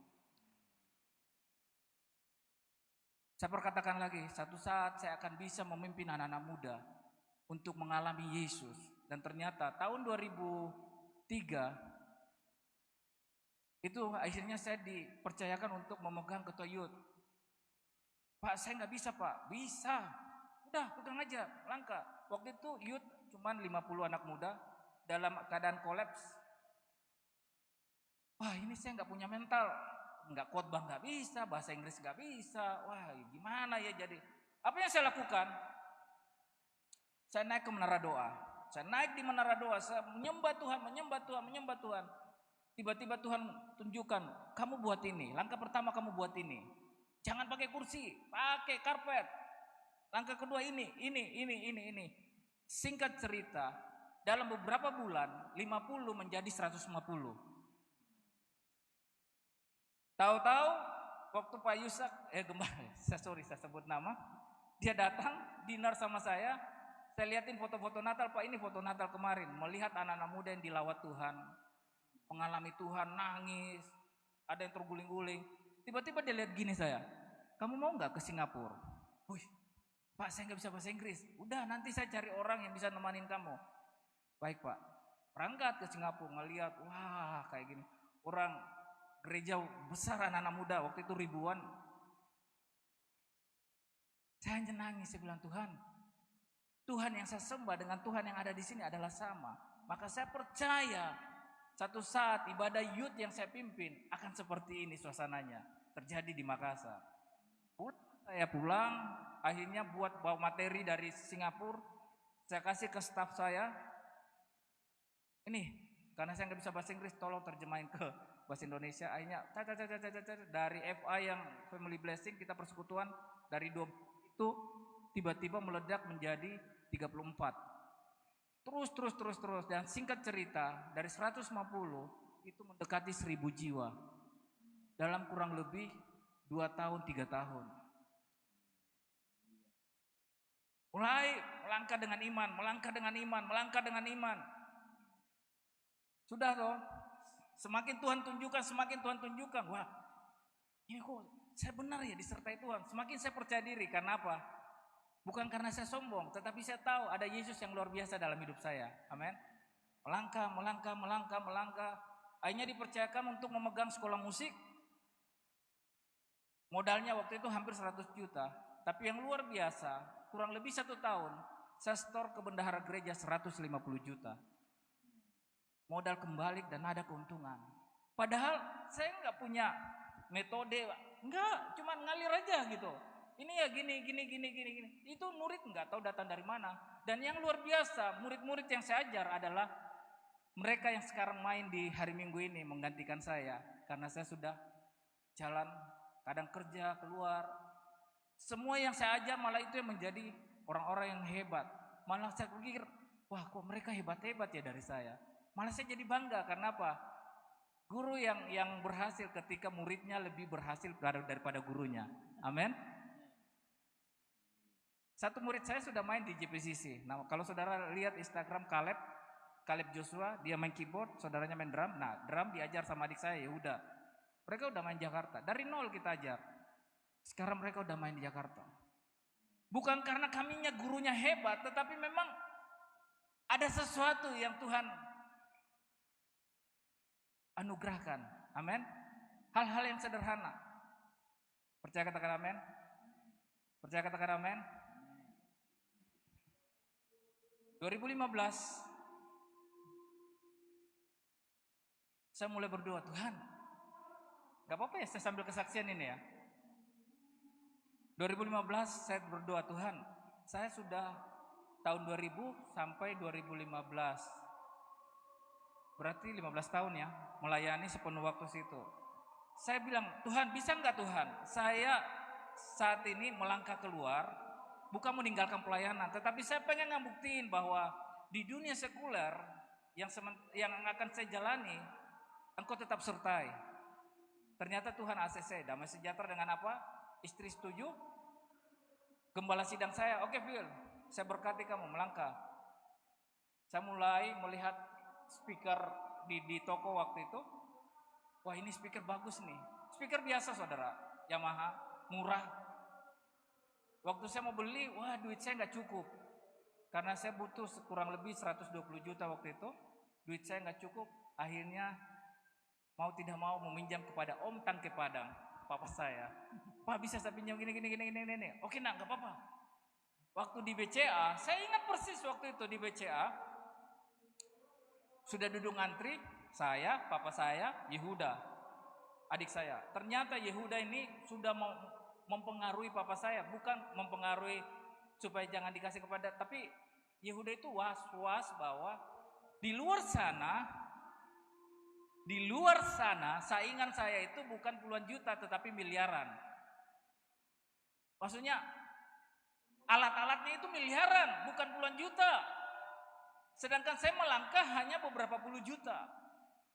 Saya perkatakan lagi, satu saat saya akan bisa memimpin anak-anak muda untuk mengalami Yesus. Dan ternyata tahun 2003 itu akhirnya saya dipercayakan untuk memegang ketua youth. Pak, saya nggak bisa Pak. Bisa. Udah pegang aja, langkah. Waktu itu youth cuman 50 anak muda dalam keadaan kolaps. Wah ini saya nggak punya mental, nggak khotbah nggak bisa, bahasa Inggris nggak bisa. Wah gimana ya jadi? Apa yang saya lakukan? Saya naik ke menara doa. Saya naik di menara doa, saya menyembah Tuhan, menyembah Tuhan, menyembah Tuhan. Tiba-tiba Tuhan tunjukkan, kamu buat ini. Langkah pertama kamu buat ini. Jangan pakai kursi, pakai karpet. Langkah kedua ini. Singkat cerita, dalam beberapa bulan 50 menjadi 150. Tahu-tahu waktu Pak Yusak, gembala, saya sebut nama, dia datang dinner sama saya lihatin foto-foto Natal, Pak ini foto Natal kemarin, melihat anak-anak muda yang dilawat Tuhan, mengalami Tuhan, nangis, ada yang terguling-guling. Tiba-tiba dia lihat gini saya, kamu mau nggak ke Singapura? Wih, Pak saya nggak bisa bahasa Inggris. Udah nanti saya cari orang yang bisa nemanin kamu. Baik Pak, berangkat ke Singapura, ngelihat, wah kayak gini. Orang gereja besar anak-anak muda, waktu itu ribuan. Saya hanya nangis, saya bilang Tuhan yang saya sembah dengan Tuhan yang ada di sini adalah sama. Maka saya percaya satu saat ibadah youth yang saya pimpin akan seperti ini suasananya terjadi di Makassar. Saya pulang, akhirnya bawa materi dari Singapura, saya kasih ke staf saya. Ini karena saya nggak bisa bahasa Inggris, tolong terjemahin ke bahasa Indonesia. Akhirnya dari FA yang Family Blessing kita persekutuan dari 2 itu tiba-tiba meledak menjadi 34. Terus dan singkat cerita dari 150 itu mendekati 1000 jiwa dalam kurang lebih 2 tahun 3 tahun. Mulai melangkah dengan iman. Sudah toh, semakin Tuhan tunjukkan, wah ini kok saya benar ya disertai Tuhan. Semakin saya percaya diri, karena apa? Bukan karena saya sombong, tetapi saya tahu ada Yesus yang luar biasa dalam hidup saya. Amin. Melangkah. Akhirnya dipercayakan untuk memegang sekolah musik. Modalnya waktu itu hampir 100 juta. Tapi yang luar biasa, kurang lebih 1 tahun, saya store ke bendahara gereja 150 juta. Modal kembali dan ada keuntungan. Padahal saya nggak punya metode, enggak, cuma ngalir aja gitu. Ini ya gini. Itu murid nggak tahu datang dari mana. Dan yang luar biasa, murid-murid yang saya ajar adalah mereka yang sekarang main di hari Minggu ini menggantikan saya. Karena saya sudah jalan, kadang kerja, keluar. Semua yang saya ajar malah itu yang menjadi orang-orang yang hebat. Malah saya pikir, wah kok mereka hebat-hebat ya dari saya. Malah saya jadi bangga, karena apa? Guru yang berhasil ketika muridnya lebih berhasil daripada gurunya. Amin. Satu murid saya sudah main di JPCC. Nah, kalau saudara lihat Instagram Caleb Joshua, dia main keyboard, saudaranya main drum. Nah, drum diajar sama adik saya, Yehuda. Mereka udah main Jakarta. Dari nol kita ajar. Sekarang mereka udah main di Jakarta. Bukan karena kaminya gurunya hebat, tetapi memang ada sesuatu yang Tuhan anugerahkan. Amin. Hal-hal yang sederhana. Percaya katakan amin? Percaya katakan amin? 2015 saya mulai berdoa, Tuhan, gak apa-apa ya saya sambil kesaksian ini ya. 2015 saya berdoa, Tuhan, saya sudah tahun 2000 sampai 2015, berarti 15 tahun ya, melayani sepenuh waktu situ. Saya bilang, Tuhan bisa nggak Tuhan, saya saat ini melangkah keluar, bukan meninggalkan pelayanan, tetapi saya pengen ngebuktiin bahwa di dunia sekuler yang akan saya jalani, Engkau tetap sertai. Ternyata Tuhan ACC, damai sejahtera dengan apa? Istri setuju, gembala sidang saya, oke Phil, saya berkati kamu melangkah. Saya mulai melihat speaker di toko waktu itu. Wah ini speaker bagus nih. Speaker biasa saudara, Yamaha, murah. Waktu saya mau beli, wah duit saya nggak cukup. Karena saya butuh kurang lebih 120 juta waktu itu. Duit saya nggak cukup. Akhirnya mau tidak mau meminjam kepada Om Tangke Padang, papa saya. Pak bisa saya pinjam gini. Oke nak, nggak apa-apa. waktu di BCA, saya ingat persis waktu itu di BCA, sudah duduk ngantri, saya, papa saya, Yehuda, adik saya. Ternyata Yehuda ini sudah mau mempengaruhi papa saya, bukan mempengaruhi supaya jangan dikasih kepada, tapi Yehuda itu was-was bahwa di luar sana saingan saya itu bukan puluhan juta tetapi miliaran. Maksudnya alat-alatnya itu miliaran, bukan puluhan juta. Sedangkan saya melangkah hanya beberapa puluh juta.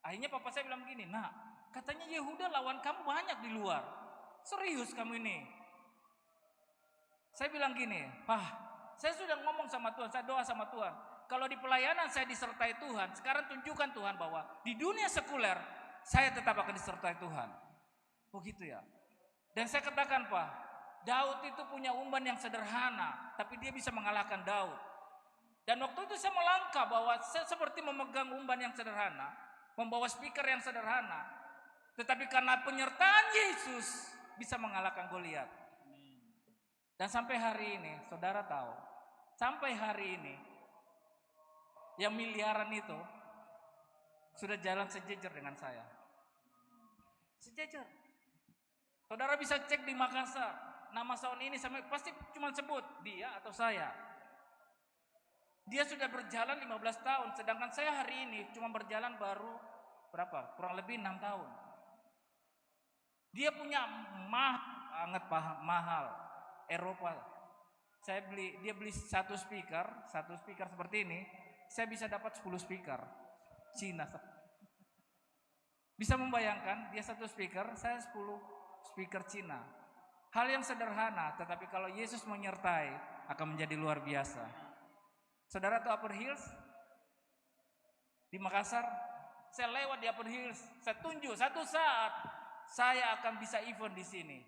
Akhirnya papa saya bilang begini, "Nah, katanya Yehuda lawan kamu banyak di luar. Serius kamu ini?" Saya bilang gini, "Pah, saya sudah ngomong sama Tuhan, saya doa sama Tuhan. Kalau di pelayanan saya disertai Tuhan, sekarang tunjukkan Tuhan bahwa di dunia sekuler saya tetap akan disertai Tuhan." Begitu ya. Dan saya katakan, Pak, Daud itu punya umban yang sederhana, tapi dia bisa mengalahkan Daud. Dan waktu itu saya melangkah bahwa saya seperti memegang umban yang sederhana, membawa speaker yang sederhana, tetapi karena penyertaan Yesus bisa mengalahkan Goliat. Dan sampai hari ini, saudara tahu, sampai hari ini, yang miliaran itu sudah jalan sejajar dengan saya. Sejajar. Saudara bisa cek di Makassar, nama sound ini sampai pasti cuma sebut dia atau saya. Dia sudah berjalan 15 tahun, sedangkan saya hari ini cuma berjalan baru berapa? Kurang lebih 6 tahun. Dia punya mahal Eropa. Dia beli satu speaker seperti ini, saya bisa dapat 10 speaker Cina. Bisa membayangkan, dia satu speaker, saya 10 speaker Cina. Hal yang sederhana, tetapi kalau Yesus menyertai akan menjadi luar biasa. Saudara tahu Upper Hills? Di Makassar, saya lewat di Upper Hills, saya tunjuk satu saat saya akan bisa event di sini.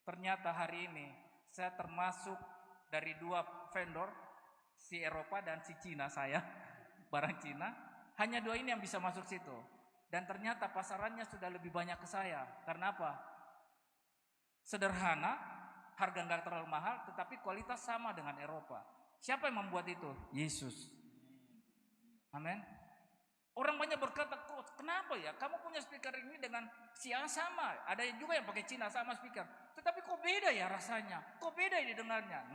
Ternyata hari ini saya termasuk dari 2 vendor, si Eropa dan si Cina saya, barang Cina, hanya 2 ini yang bisa masuk situ. Dan ternyata pasarannya sudah lebih banyak ke saya. Karena apa? Sederhana, harga nggak terlalu mahal, tetapi kualitas sama dengan Eropa. Siapa yang membuat itu? Yesus. Amin. Orang banyak berkata, "Kok kenapa ya? Kamu punya speaker ini dengan si A sama. Ada juga yang pakai Cina sama speaker. Tetapi kok beda ya rasanya? Kok beda ya didengarnya?"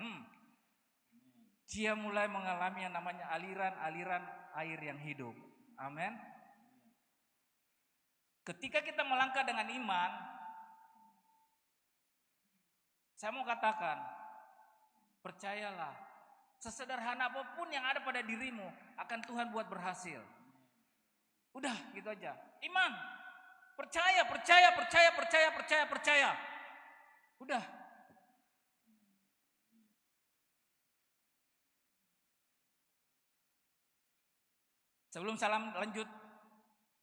Dia mulai mengalami yang namanya aliran-aliran air yang hidup. Amin. Ketika kita melangkah dengan iman, saya mau katakan, percayalah, sesederhana apapun yang ada pada dirimu akan Tuhan buat berhasil. Udah gitu aja. Iman. Percaya. Udah. Sebelum salam lanjut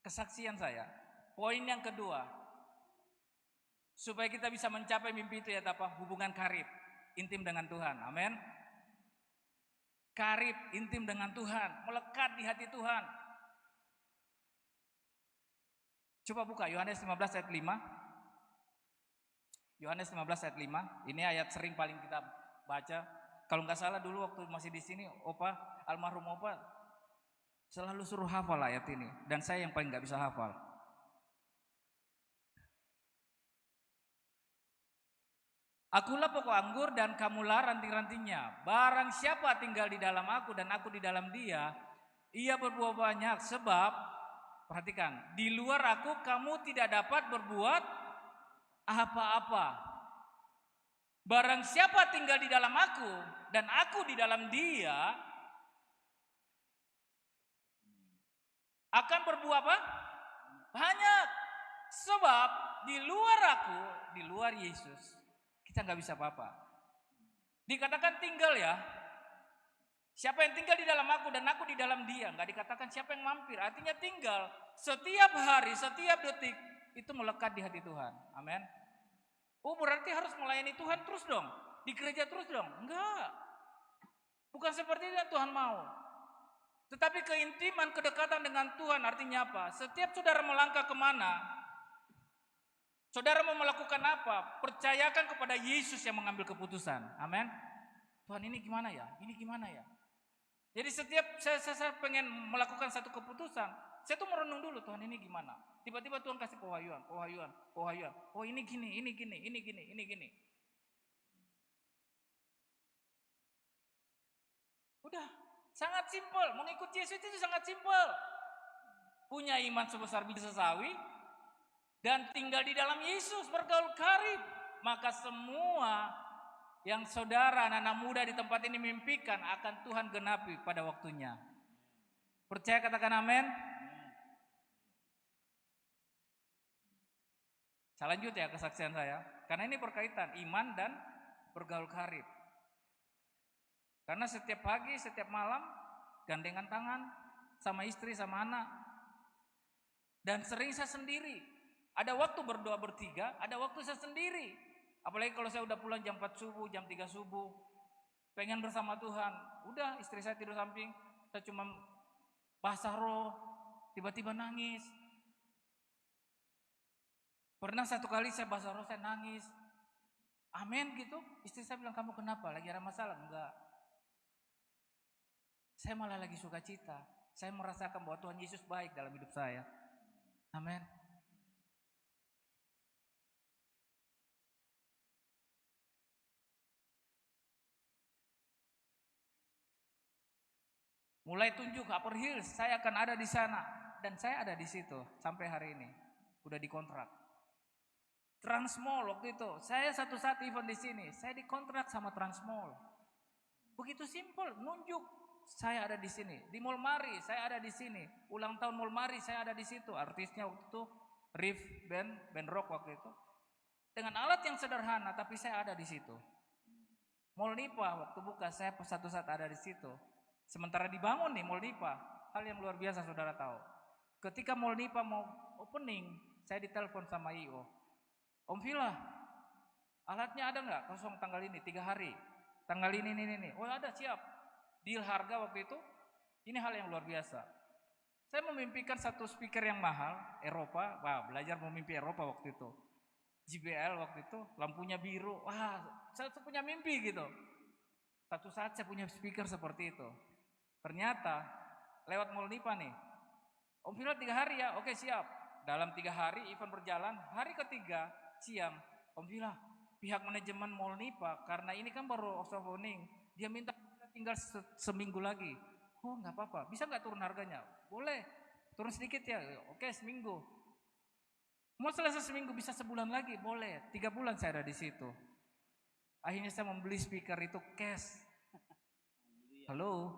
kesaksian saya. Poin yang kedua. Supaya kita bisa mencapai mimpi itu ya apa? Hubungan karib. Intim dengan Tuhan. Amin. Karib, intim dengan Tuhan. Melekat di hati Tuhan. Coba buka Yohanes 15 ayat 5. Yohanes 15 ayat 5. Ini ayat sering paling kita baca. Kalau nggak salah dulu waktu masih di sini, almarhum Opa selalu suruh hafal ayat ini. Dan saya yang paling nggak bisa hafal. Akulah pokok anggur dan kamulah ranting-rantingnya. Barang siapa tinggal di dalam aku dan aku di dalam dia, ia berbuah banyak. Sebab, perhatikan, di luar aku kamu tidak dapat berbuat apa-apa. Barang siapa tinggal di dalam aku dan aku di dalam dia, akan berbuah apa? Banyak. Sebab di luar aku, di luar Yesus, kita nggak bisa apa-apa. Dikatakan tinggal ya. Siapa yang tinggal di dalam aku dan aku di dalam dia. Nggak dikatakan siapa yang mampir. Artinya tinggal setiap hari, setiap detik itu melekat di hati Tuhan. Amin. Oh berarti harus melayani Tuhan terus dong. Di gereja terus dong. Enggak. Bukan seperti itu yang Tuhan mau. Tetapi keintiman, kedekatan dengan Tuhan artinya apa? Setiap saudara melangkah kemana, saudara mau melakukan apa? Percayakan kepada Yesus yang mengambil keputusan. Amin. Tuhan ini gimana ya? Ini gimana ya? Jadi setiap saya pengen melakukan satu keputusan, saya tuh merenung dulu, Tuhan ini gimana? Tiba-tiba Tuhan kasih pewahyuan. Oh ini gini. Udah, sangat simpel. Mengikuti Yesus itu sangat simpel. Punya iman sebesar biji sawi dan tinggal di dalam Yesus, bergaul karib. Maka semua yang saudara anak-anak muda di tempat ini mimpikan akan Tuhan genapi pada waktunya. Percaya, katakan amin. Saya lanjut ya kesaksian saya, karena ini berkaitan iman dan bergaul karib. Karena setiap pagi, setiap malam gandengan tangan sama istri, sama anak. Dan sering saya sendiri. Ada waktu berdoa bertiga, ada waktu saya sendiri. Apalagi kalau saya udah pulang jam 4 subuh, jam 3 subuh. Pengen bersama Tuhan. Udah, istri saya tidur samping, saya cuma basah roh, tiba-tiba nangis. Pernah satu kali saya basah roh, saya nangis. Amin gitu. Istri saya bilang, kamu kenapa? Lagi ada masalah? Enggak. Saya malah lagi sukacita. Saya merasakan bahwa Tuhan Yesus baik dalam hidup saya. Amin. Mulai tunjuk Upper Hills, saya akan ada di sana. Dan saya ada di situ sampai hari ini. Udah dikontrak. Transmall waktu itu, saya satu saat event di sini, saya dikontrak sama Transmall. Begitu simpel, nunjuk. Saya ada di sini. Di Mall Mari, saya ada di sini. Ulang tahun Mall Mari, saya ada di situ. Artisnya waktu itu Riff band rock waktu itu. Dengan alat yang sederhana, tapi saya ada di situ. Mall Nipa waktu buka, saya satu saat ada di situ. Sementara dibangun nih Mall Nipa, hal yang luar biasa saudara tahu. Ketika Mall Nipa mau opening, saya ditelepon sama IO. Om Villa, alatnya ada nggak? Kosong tanggal ini, 3 hari. Tanggal ini. Oh ada, siap. Deal harga waktu itu, ini hal yang luar biasa. Saya memimpikan satu speaker yang mahal, Eropa. Wah, belajar memimpi Eropa waktu itu. JBL waktu itu, lampunya biru. Wah, saya tuh punya mimpi gitu. Satu saat saya punya speaker seperti itu. Ternyata lewat Mall Nipa nih. Om Villa 3 hari ya, oke siap. Dalam 3 hari event berjalan, hari ketiga siang, Om Villa, pihak manajemen Mall Nipa, karena ini kan baru soft opening, dia minta tinggal seminggu lagi. Oh nggak apa-apa, bisa nggak turun harganya? Boleh, turun sedikit ya, oke seminggu. Mau selesai seminggu bisa sebulan lagi, boleh. 3 bulan saya ada di situ. Akhirnya saya membeli speaker itu cash. Halo.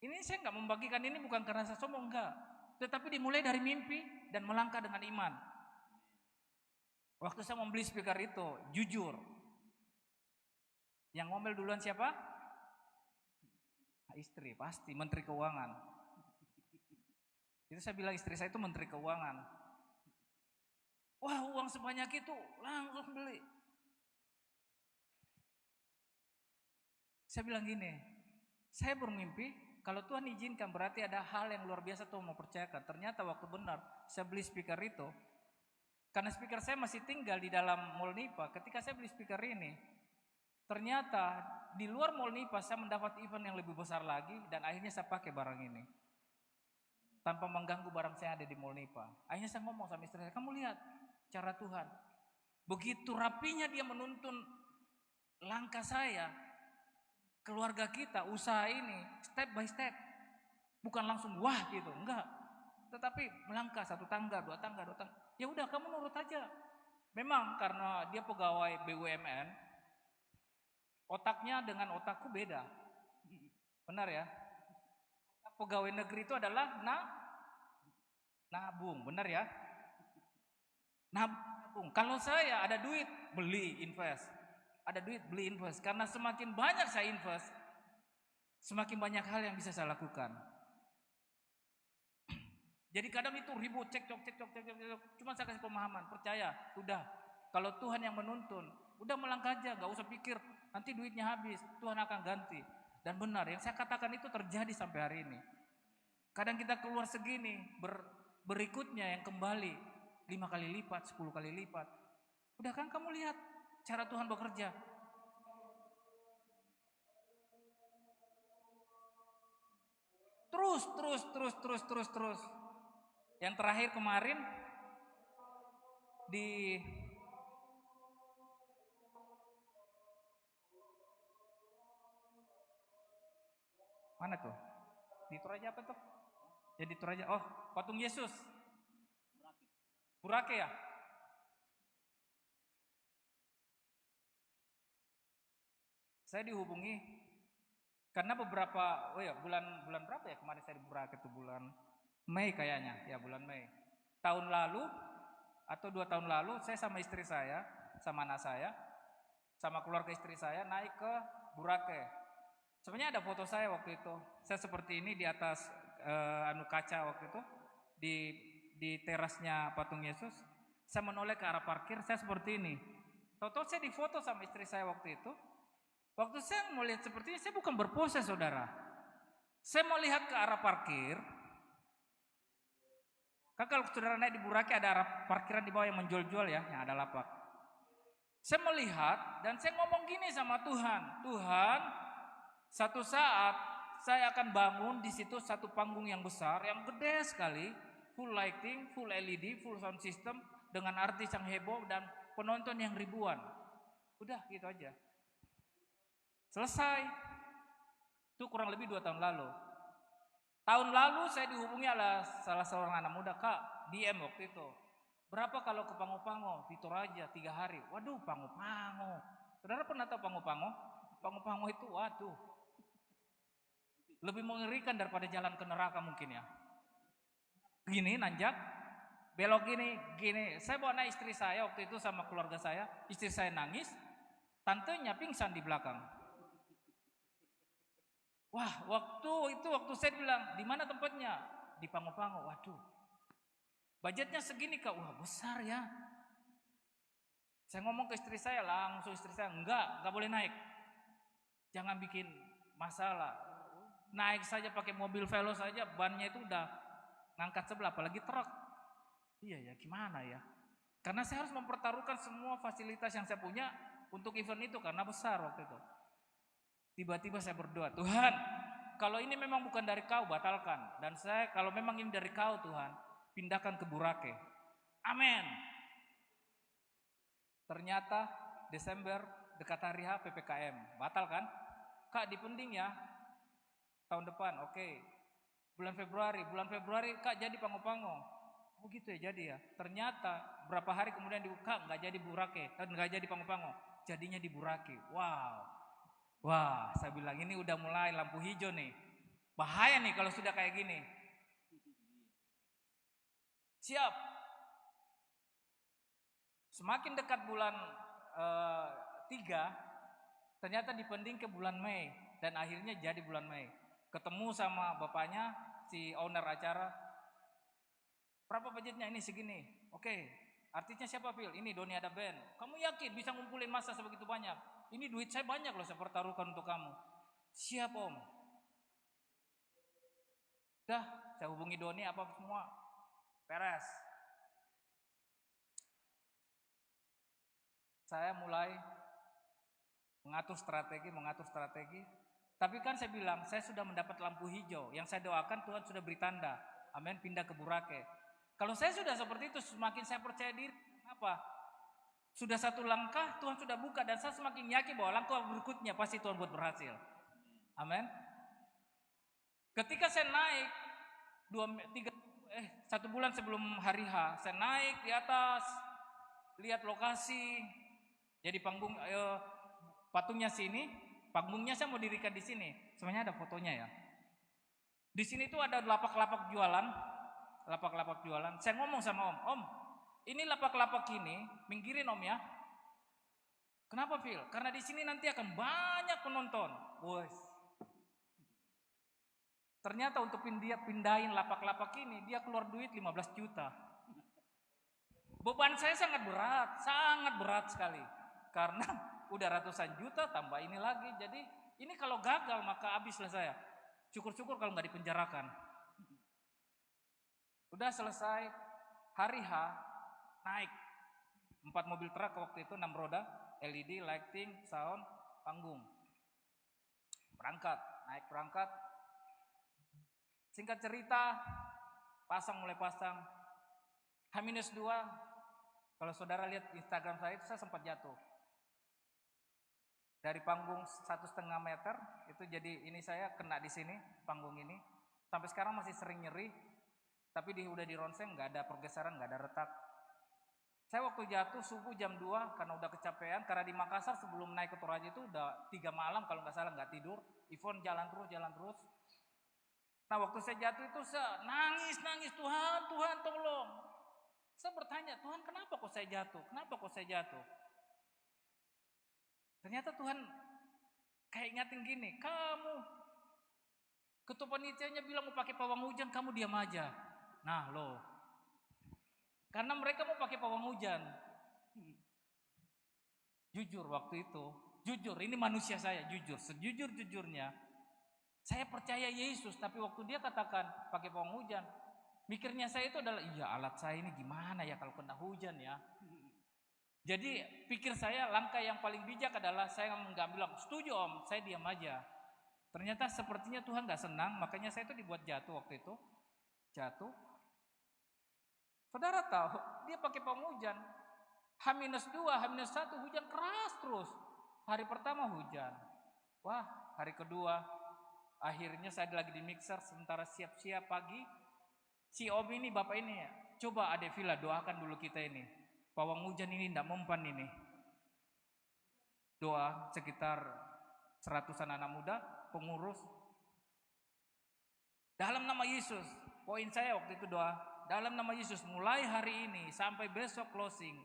Ini saya nggak membagikan ini bukan karena saya sombong, enggak. Tetapi dimulai dari mimpi dan melangkah dengan iman. Waktu saya membeli speaker itu, jujur. Yang ngomel duluan siapa? Istri, pasti Menteri Keuangan. Itu saya bilang istri saya itu Menteri Keuangan. Wah, uang sebanyak itu langsung beli. Saya bilang gini, saya bermimpi kalau Tuhan izinkan berarti ada hal yang luar biasa Tuhan mau percayakan. Ternyata waktu benar saya beli speaker itu, karena speaker saya masih tinggal di dalam Mall Nipa. Ketika saya beli speaker ini, ternyata di luar Mall Nipa saya mendapat event yang lebih besar lagi dan akhirnya saya pakai barang ini. Tanpa mengganggu barang saya ada di Mall Nipa. Akhirnya saya ngomong sama istri saya, kamu lihat cara Tuhan. Begitu rapinya dia menuntun langkah saya, keluarga kita, usaha ini, step by step. Bukan langsung wah gitu, enggak. Tetapi melangkah 1 tangga, 2 tangga, 2 tangga. Ya udah kamu nurut aja. Memang karena dia pegawai BUMN, otaknya dengan otakku beda. Benar ya? Pegawai negeri itu adalah nabung, benar ya? Nabung. Kalau saya ada duit, beli, invest. Ada duit, beli, invest. Karena semakin banyak saya invest, semakin banyak hal yang bisa saya lakukan. Jadi kadang itu ribut, cekcok. Cuma saya kasih pemahaman, percaya, udah. Kalau Tuhan yang menuntun, udah melangkah aja, gak usah pikir nanti duitnya habis, Tuhan akan ganti. Dan benar, yang saya katakan itu terjadi sampai hari ini. Kadang kita keluar segini, berikutnya yang kembali 5 kali lipat, 10 kali lipat. Udah kan kamu lihat, cara Tuhan bekerja. Terus. Yang terakhir kemarin di mana tuh? Di Toraja apa tuh? Ya di Toraja. Oh, patung Yesus. Burake ya? Saya dihubungi karena beberapa, bulan berapa ya kemarin saya di Burake itu bulan Mei kayaknya, ya bulan Mei. Tahun lalu atau 2 tahun lalu saya sama istri saya, sama anak saya, sama keluarga istri saya naik ke Burake. Sebenarnya ada foto saya waktu itu. Saya seperti ini di atas kaca waktu itu di terasnya patung Yesus. Saya menoleh ke arah parkir, saya seperti ini. Tahu-tahu saya difoto sama istri saya waktu itu. Waktu saya mau lihat seperti ini, saya bukan berpose saudara. Saya mau lihat ke arah parkir. Kan kalau saudara naik di Burake ada arah parkiran di bawah yang menjual-jual ya, yang ada lapak. Saya melihat dan saya ngomong gini sama Tuhan. Tuhan, satu saat saya akan bangun di situ satu panggung yang besar, yang gede sekali. Full lighting, full LED, full sound system. Dengan artis yang heboh dan penonton yang ribuan. Udah gitu aja. Selesai. Itu kurang lebih 2 tahun lalu. Tahun lalu saya dihubungi oleh salah seorang anak muda, Kak, DM waktu itu. Berapa kalau ke Pango-Pango di Toraja 3 hari? Waduh, Pango-Pango. Saudara pernah tahu Pango-Pango? Pango-Pango itu waduh. Lebih mengerikan daripada jalan ke neraka mungkin ya. Gini nanjak, belok gini. Saya bawa naik istri saya waktu itu sama keluarga saya. Istri saya nangis, tantenya pingsan di belakang. Wah, waktu saya bilang, di mana tempatnya? Di Pango-Pango. Waduh, budgetnya segini Kak. Wah besar ya. Saya ngomong ke istri saya, langsung istri saya, enggak boleh naik. Jangan bikin masalah. Naik saja pakai mobil Veloz saja, bannya itu udah ngangkat sebelah, apalagi truk. Iya ya, gimana ya? Karena saya harus mempertaruhkan semua fasilitas yang saya punya untuk event itu, karena besar waktu itu. Tiba-tiba saya berdoa, Tuhan, kalau ini memang bukan dari Kau, batalkan. Dan saya, kalau memang ini dari Kau Tuhan, pindahkan ke Burake. Amin. Ternyata Desember dekat hari H PPKM, batal kan? Kak dipending ya, tahun depan, oke. Bulan Februari Kak jadi Pango-Pango. Oh gitu ya, jadi ya. Ternyata berapa hari kemudian dibuka, nggak jadi Burake, nggak jadi Pango-Pango, jadinya di Burake. Wow. Wah, saya bilang ini udah mulai lampu hijau nih. Bahaya nih kalau sudah kayak gini. Siap. Semakin dekat bulan 3, ternyata dipending ke bulan Mei. Dan akhirnya jadi bulan Mei. Ketemu sama bapaknya, si owner acara. Berapa budgetnya? Ini segini. Oke, artisnya siapa Phil? Ini Doni ada band. Kamu yakin bisa ngumpulin massa sebegitu banyak? Ini duit saya banyak loh, saya pertaruhkan untuk kamu. Siap Om. Dah, saya hubungi Doni apa semua. Beres. Saya mulai mengatur strategi. Tapi kan saya bilang, saya sudah mendapat lampu hijau. Yang saya doakan Tuhan sudah beri tanda. Amin, pindah ke Burake. Kalau saya sudah seperti itu, semakin saya percaya diri. Kenapa? Sudah satu langkah, Tuhan sudah buka. Dan saya semakin yakin bahwa langkah berikutnya pasti Tuhan buat berhasil. Amin. Ketika saya naik 1 bulan sebelum hari H, saya naik di atas, lihat lokasi. Jadi patungnya sini, panggungnya saya mau dirikan di sini. Sebenarnya ada fotonya ya. Di sini tuh ada lapak-lapak jualan. Saya ngomong sama Om, ini lapak-lapak ini, minggirin Om ya. Kenapa Phil? Karena di sini nanti akan banyak penonton. Bos. Ternyata untuk pindahin lapak-lapak ini, dia keluar duit 15 juta. Beban saya sangat berat sekali. Karena udah ratusan juta tambah ini lagi. Jadi ini kalau gagal maka habislah saya. Syukur-syukur kalau nggak dipenjarakan. Udah selesai hari H, naik 4 mobil truk waktu itu 6 roda, LED, lighting, sound, panggung. Berangkat, naik berangkat. Singkat cerita, mulai pasang. H-2, kalau saudara lihat Instagram saya itu saya sempat jatuh. Dari panggung 1,5 meter, itu jadi ini saya kena di sini, panggung ini. Sampai sekarang masih sering nyeri, tapi udah di ronsen, nggak ada pergeseran, nggak ada retak. Saya waktu jatuh subuh jam 2 karena udah kecapean, karena di Makassar sebelum naik ke Toraja itu udah 3 malam kalau nggak salah nggak tidur. Ivon jalan terus. Nah waktu saya jatuh itu saya nangis, Tuhan tolong. Saya bertanya, Tuhan kenapa kok saya jatuh? Ternyata Tuhan kayak ingatin gini, kamu ketua panitianya bilang mau pakai pawang hujan, kamu diam aja. Nah loh, karena mereka mau pakai pawang hujan. Jujur waktu itu, ini manusia saya jujur, sejujur-jujurnya. Saya percaya Yesus, tapi waktu dia katakan pakai pawang hujan, mikirnya saya itu adalah, iya alat saya ini gimana ya kalau kena hujan ya. Jadi pikir saya langkah yang paling bijak adalah saya nggak bilang, setuju om, saya diam aja. Ternyata sepertinya Tuhan gak senang, makanya saya itu dibuat jatuh waktu itu. Jatuh. Saudara tahu, dia pakai pawang hujan. H-2, H-1 hujan keras terus. Hari pertama hujan. Wah, hari kedua akhirnya saya lagi di mixer sementara siap-siap pagi. Si om ini, bapak ini ya, coba Adek Villa doakan dulu kita ini. Pawang hujan ini tidak mempan ini. Doa sekitar 100-an anak muda, pengurus. Dalam nama Yesus, poin saya waktu itu doa. Dalam nama Yesus, mulai hari ini sampai besok closing,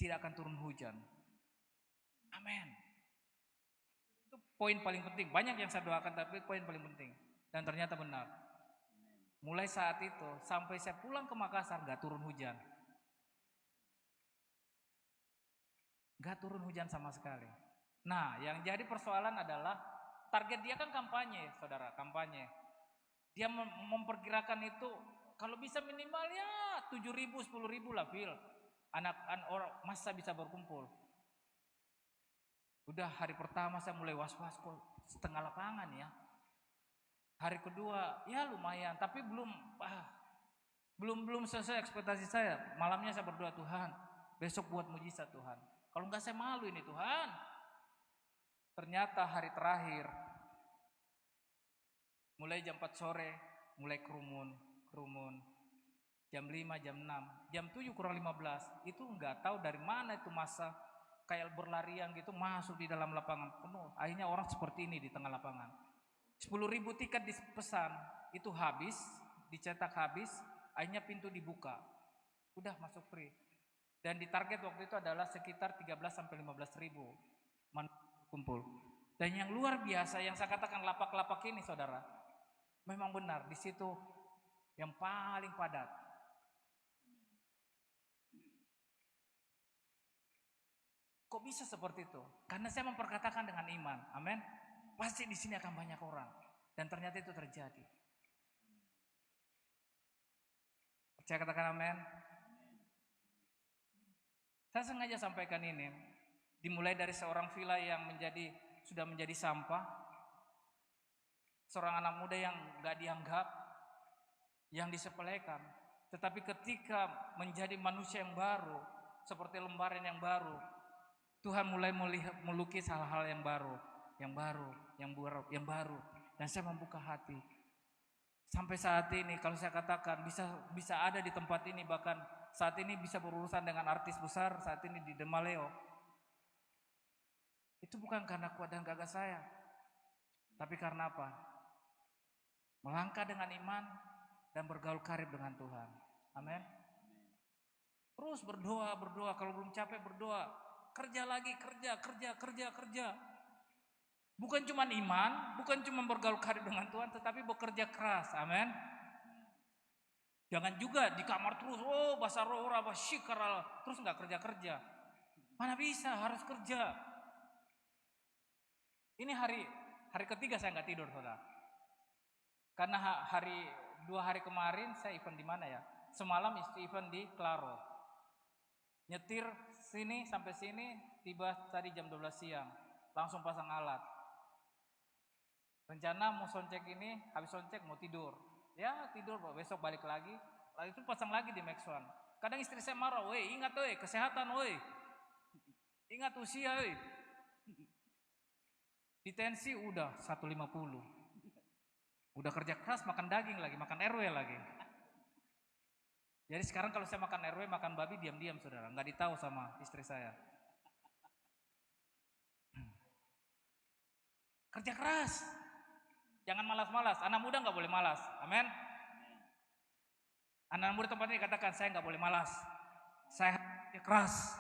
tidak akan turun hujan. Amin. Itu poin paling penting. Banyak yang saya doakan, tapi poin paling penting. Dan ternyata benar. Mulai saat itu, sampai saya pulang ke Makassar, gak turun hujan. Gak turun hujan sama sekali. Nah, yang jadi persoalan adalah target dia kan kampanye, saudara, kampanye. Dia memperkirakan itu kalau bisa minimal ya 7.000, 10.000 lah, Phil. Anak-anak orang masa bisa berkumpul. Udah hari pertama saya mulai was-was kok setengah lapangan ya. Hari kedua ya lumayan, tapi belum selesai ekspektasi saya. Malamnya saya berdoa, Tuhan, besok buat mujizat Tuhan. Kalau enggak saya malu ini Tuhan. Ternyata hari terakhir, mulai jam 4 sore, mulai kerumun. Jam 5, jam 6, jam 7 kurang 15, itu enggak tahu dari mana itu masa kayak berlarian gitu masuk di dalam lapangan penuh. Akhirnya orang seperti ini di tengah lapangan. 10.000 tiket dipesan, itu habis, dicetak habis, akhirnya pintu dibuka. Udah masuk free. Dan di target waktu itu adalah sekitar 13-15 ribu kumpul. Dan yang luar biasa yang saya katakan lapak-lapak ini saudara, memang benar di situ yang paling padat. Kok bisa seperti itu? Karena saya memperkatakan dengan iman, amin. Pasti di sini akan banyak orang. Dan ternyata itu terjadi. Percaya katakan amin. Saya sengaja sampaikan ini, dimulai dari seorang Villa yang sudah menjadi sampah, seorang anak muda yang gak dianggap, yang disepelekan. Tetapi ketika menjadi manusia yang baru, seperti lembaran yang baru, Tuhan mulai melukis hal-hal yang baru. Dan saya membuka hati. Sampai saat ini kalau saya katakan bisa ada di tempat ini, bahkan saat ini bisa berurusan dengan artis besar saat ini di Demaleo. Itu bukan karena kuat dan gagah saya, tapi karena apa? Melangkah dengan iman dan bergaul karib dengan Tuhan. Amin. Terus berdoa, kalau belum capek berdoa, kerja lagi, kerja. Bukan cuma iman, bukan cuma bergaul karib dengan Tuhan, tetapi bekerja keras. Amin. Jangan juga di kamar terus, bahasa roh terus nggak kerja. Mana bisa, harus kerja. Ini hari ketiga saya nggak tidur, saudara. Karena 2 hari kemarin saya event di mana ya? Semalam event di Claro. Nyetir sini sampai sini tiba tadi jam 12 siang, langsung pasang alat. Rencana mau soundcheck ini, habis soundcheck mau tidur. Ya tidur, besok balik lagi. Lalu itu pasang lagi di Max One. Kadang istri saya marah, woi ingat woi kesehatan woi. Ingat usia woi. Di tensi udah 150. Udah kerja keras makan daging lagi, makan RW lagi. Jadi sekarang kalau saya makan RW, makan babi diam-diam saudara. Nggak ditahu sama istri saya. Kerja keras. Jangan malas-malas. Anak muda nggak boleh malas. Amin. Anak muda tempat ini katakan, saya nggak boleh malas. Saya kerja keras.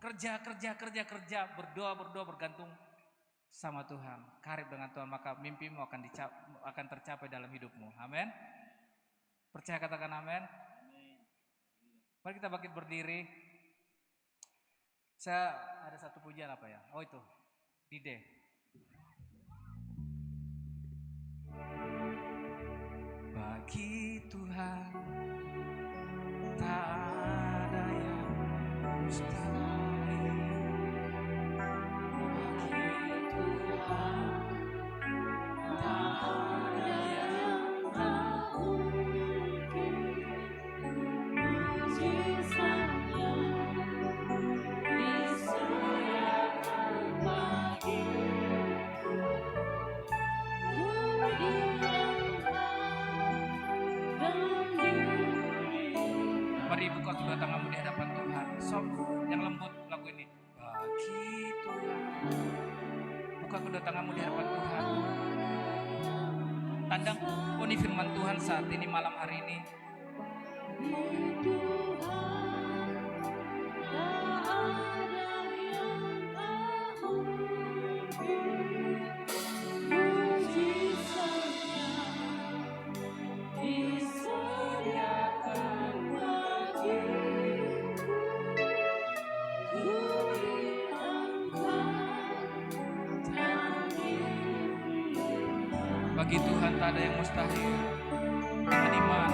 Kerja, berdoa, bergantung sama Tuhan. Karib dengan Tuhan, maka mimpimu akan tercapai dalam hidupmu. Amin. Percaya katakan amin. Mari kita bangkit berdiri. Saya ada satu pujian apa ya? Oh itu, Dide. Bagi Tuhan tak ada yang mustahil. Bagi Tuhan tak ada yang tak mungkin. Mujizatnya disediakan bagiku. Mari buka kedua tanganmu di hadapan Tuhan. Soft, yang lembut lagu ini. Bagi Tuhan. Buka kedua tanganmu di hadapan Tuhan. Tandang poni firman Tuhan saat ini malam hari ini. Bagi Tuhan tak ada yang mustahil. Dengan iman.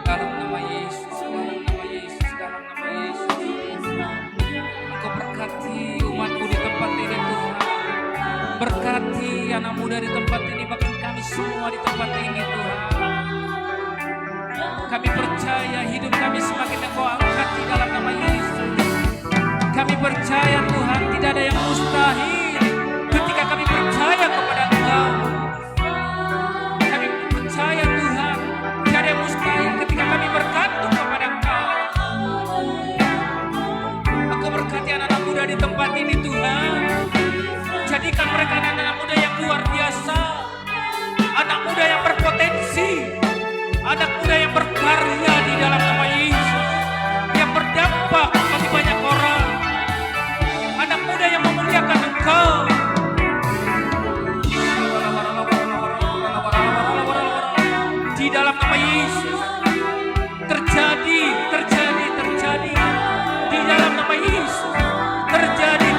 Dalam nama Yesus, dalam nama Yesus. Engkau berkati umatmu di tempat ini Tuhan. Berkati anak muda di tempat ini, bahkan kami semua di tempat ini Tuhan. Kami percaya hidup kami semakin Engkau angkat di dalam nama Yesus. Kami percaya Tuhan tidak ada yang mustahil ketika kami percaya kepada Engkau. Kami percaya Tuhan tidak ada yang mustahil ketika kami bergantung kepada Engkau. Engkau berkati anak-anak muda di tempat ini Tuhan. Jadikan mereka anak-anak muda yang luar biasa, anak muda yang berpotensi, anak muda yang berkarya di dalam nama Yesus, yang berdampak bagi banyak orang, anak muda yang memuliakan Engkau. Di dalam nama Yesus terjadi di dalam nama Yesus terjadi.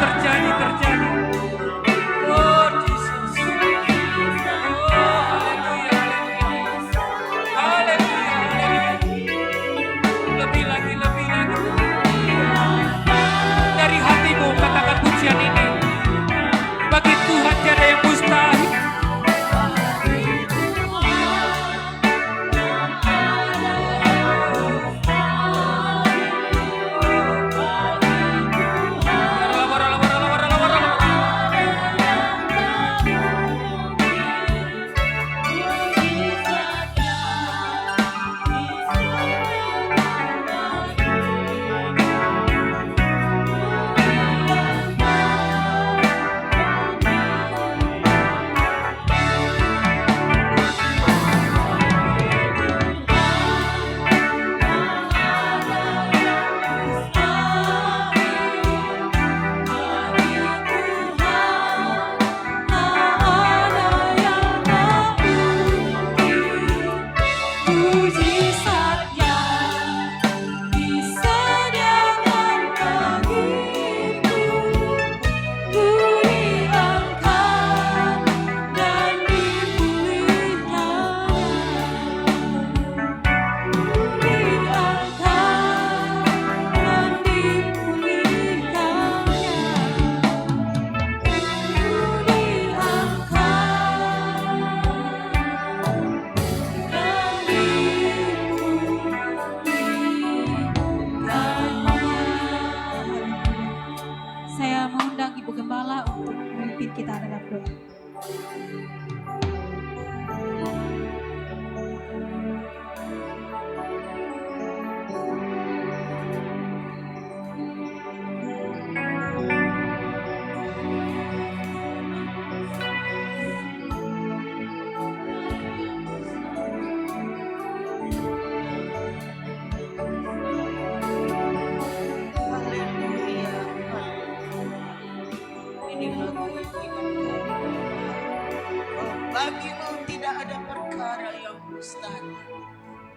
ada perkara yang mustahil.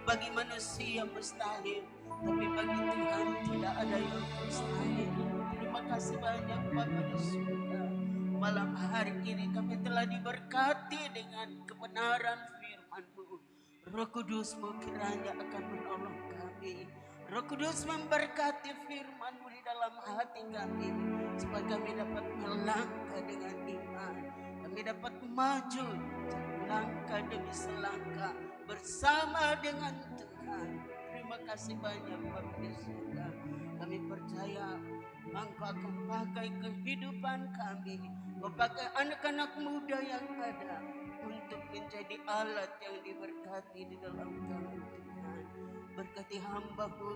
Bagi manusia mustahil, tapi bagi Tuhan tidak ada yang mustahil. Terima kasih banyak Bapa di surga. Malam hari ini kami telah diberkati dengan kebenaran firman-Mu. Roh Kudus-Mu kiranya akan menolong kami. Roh Kudus memberkati firman-Mu di dalam hati kami, supaya kami dapat melangkah dengan iman. Kami dapat maju langkah demi selangkah bersama dengan Tuhan. Terima kasih banyak Bapa di surga. Kami percaya Engkau akan pakai kehidupan kami, memakai anak-anak muda yang ada untuk menjadi alat yang diberkati di dalam tangan Tuhan. Berkati hamba-Mu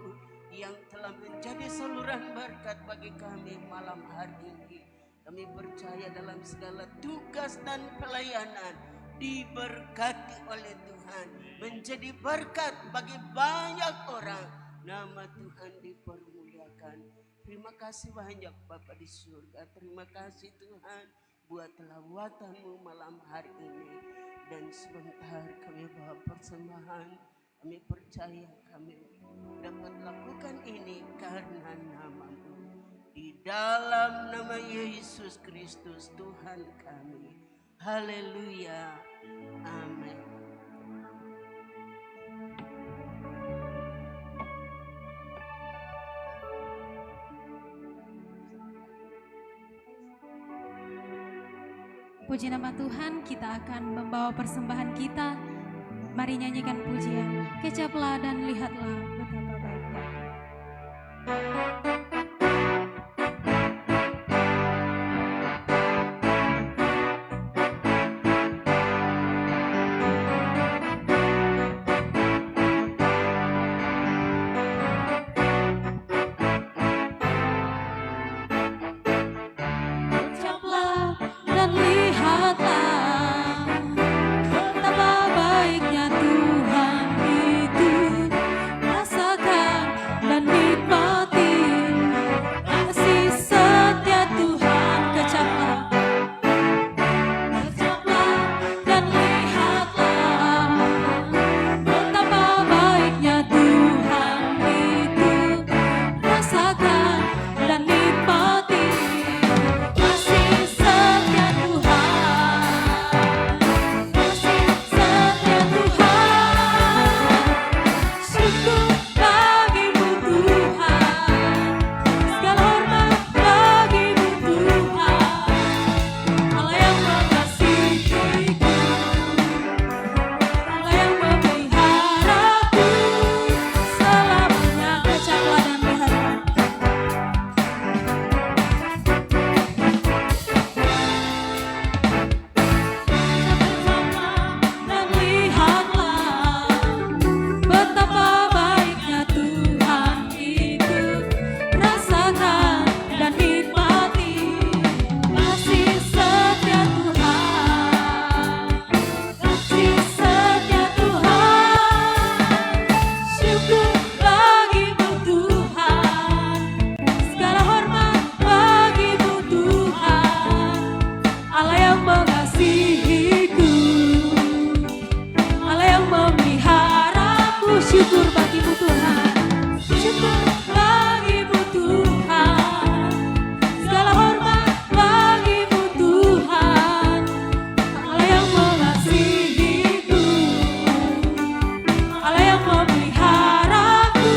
yang telah menjadi saluran berkat bagi kami malam hari ini. Kami percaya dalam segala tugas dan pelayanan diberkati oleh Tuhan, menjadi berkat bagi banyak orang. Nama Tuhan dipermuliakan. Terima kasih banyak Bapa di surga. Terima kasih Tuhan buat lawatan-Mu malam hari ini. Dan sebentar kami bawa persembahan. Kami percaya kami dapat lakukan ini karena nama-Mu. Di dalam nama Yesus Kristus Tuhan kami. Haleluya. Amin. Puji nama Tuhan, kita akan membawa persembahan kita. Mari nyanyikan pujian. Kecaplah dan lihatlah betapa baiknya. Kecaplah dan lihatlah betapa baiknya Tuhan itu. Rasakan dan nikmati kasih setia Tuhan. Kecaplah dan lihatlah betapa baiknya Tuhan itu. Rasakan dan nikmati kasih setia Tuhan. Kasih setia Tuhan. Syukur bagimu Tuhan. Segala hormat bagimu Tuhan. Allah yang mengasihiku, Allah yang memeliharaku selamanya. Kecaplah dan lihatlah. Dan lihatlah betapa baiknya Tuhan itu. Rasakan dan nikmati kasih setia Tuhan. Kasih setia Tuhan. Syukur bagimu Tuhan. Segala hormat bagimu Tuhan. Allah yang mengasihiku, Allah yang memeliharaku. Syukur bagimu Tuhan. Syukur bagimu Tuhan. Segala hormat bagimu Tuhan. Allah yang mengasihiku, Allah yang memeliharaku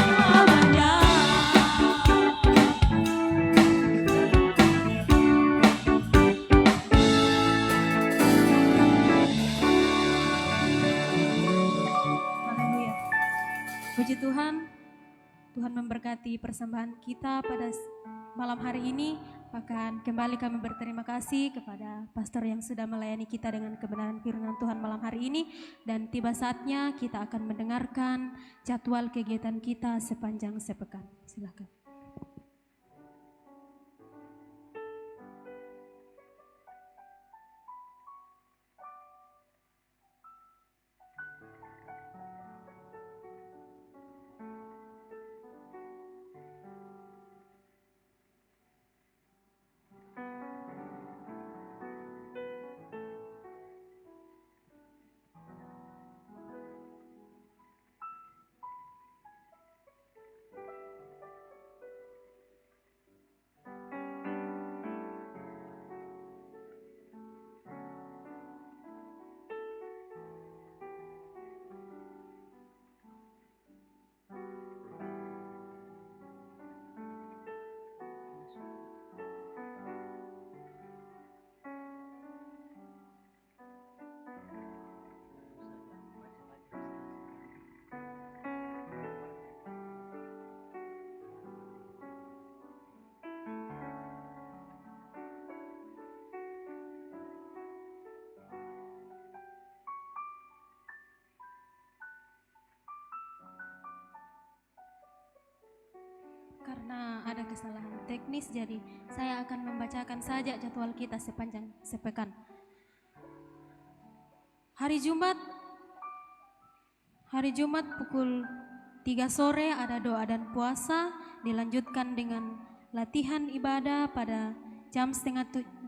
selamanya. Haleluya. Puji Tuhan, Tuhan memberkati persembahan kita pada malam hari ini. Bahkan kembali kami berterima kasih kepada pastor yang sudah melayani kita dengan kebenaran firman Tuhan malam hari ini. Dan tiba saatnya kita akan mendengarkan jadwal kegiatan kita sepanjang sepekan. Silakan. ada kesalahan teknis, jadi saya akan membacakan saja jadwal kita sepanjang sepekan. Hari Jumat pukul 3 sore ada doa dan puasa, dilanjutkan dengan latihan ibadah pada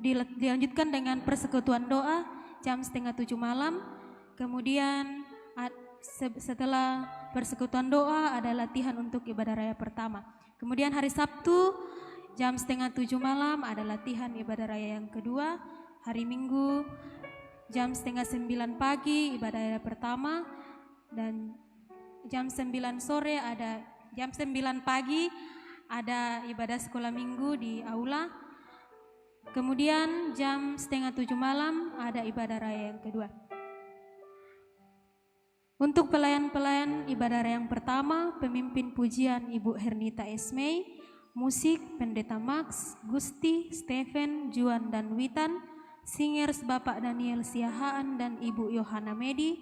dilanjutkan dengan persekutuan doa jam 6:30 malam. Kemudian setelah persekutuan doa ada latihan untuk ibadah raya pertama. Kemudian hari Sabtu jam 6:30 malam ada latihan ibadah raya yang kedua. Hari Minggu jam 8:30 pagi ibadah raya pertama, dan jam 9 pagi ada ibadah sekolah minggu di aula. Kemudian jam 6:30 malam ada ibadah raya yang kedua. Untuk pelayan-pelayan ibadah raya yang pertama, pemimpin pujian Ibu Hernita Esmei, musik Pendeta Max, Gusti, Stephen, Juan dan Witan, singers Bapak Daniel Siahaan dan Ibu Yohana Medi,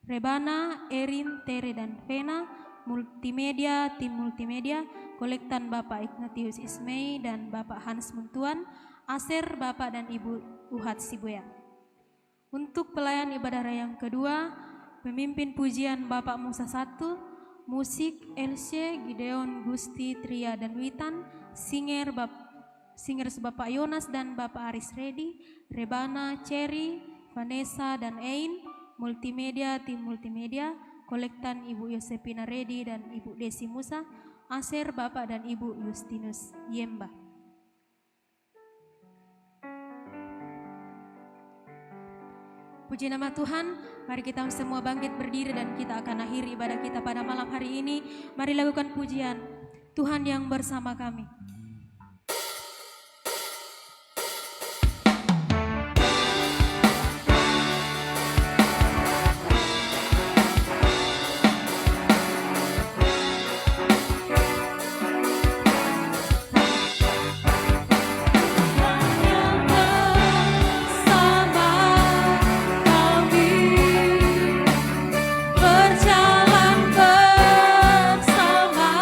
Rebana, Erin, Tere dan Vena, multimedia, tim multimedia, kolektan Bapak Ignatius Ismei dan Bapak Hans Muntuan, Aser, Bapak dan Ibu Uhat Sibuya. Untuk pelayan ibadah raya yang kedua, pemimpin pujian Bapak Musa 1, musik Elsye, Gideon, Gusti, Tria dan Witan, singers Bapak Yonas dan Bapak Aris Redi, Rebana, Cherry, Vanessa dan Ein, multimedia, tim multimedia, kolektan Ibu Yosepina Redi dan Ibu Desi Musa, Aser, Bapak dan Ibu Justinus Yemba. Puji nama Tuhan, mari kita semua bangkit berdiri dan kita akan akhiri ibadah kita pada malam hari ini. Mari lakukan pujian Tuhan yang bersama kami. Berjalan bersama kami.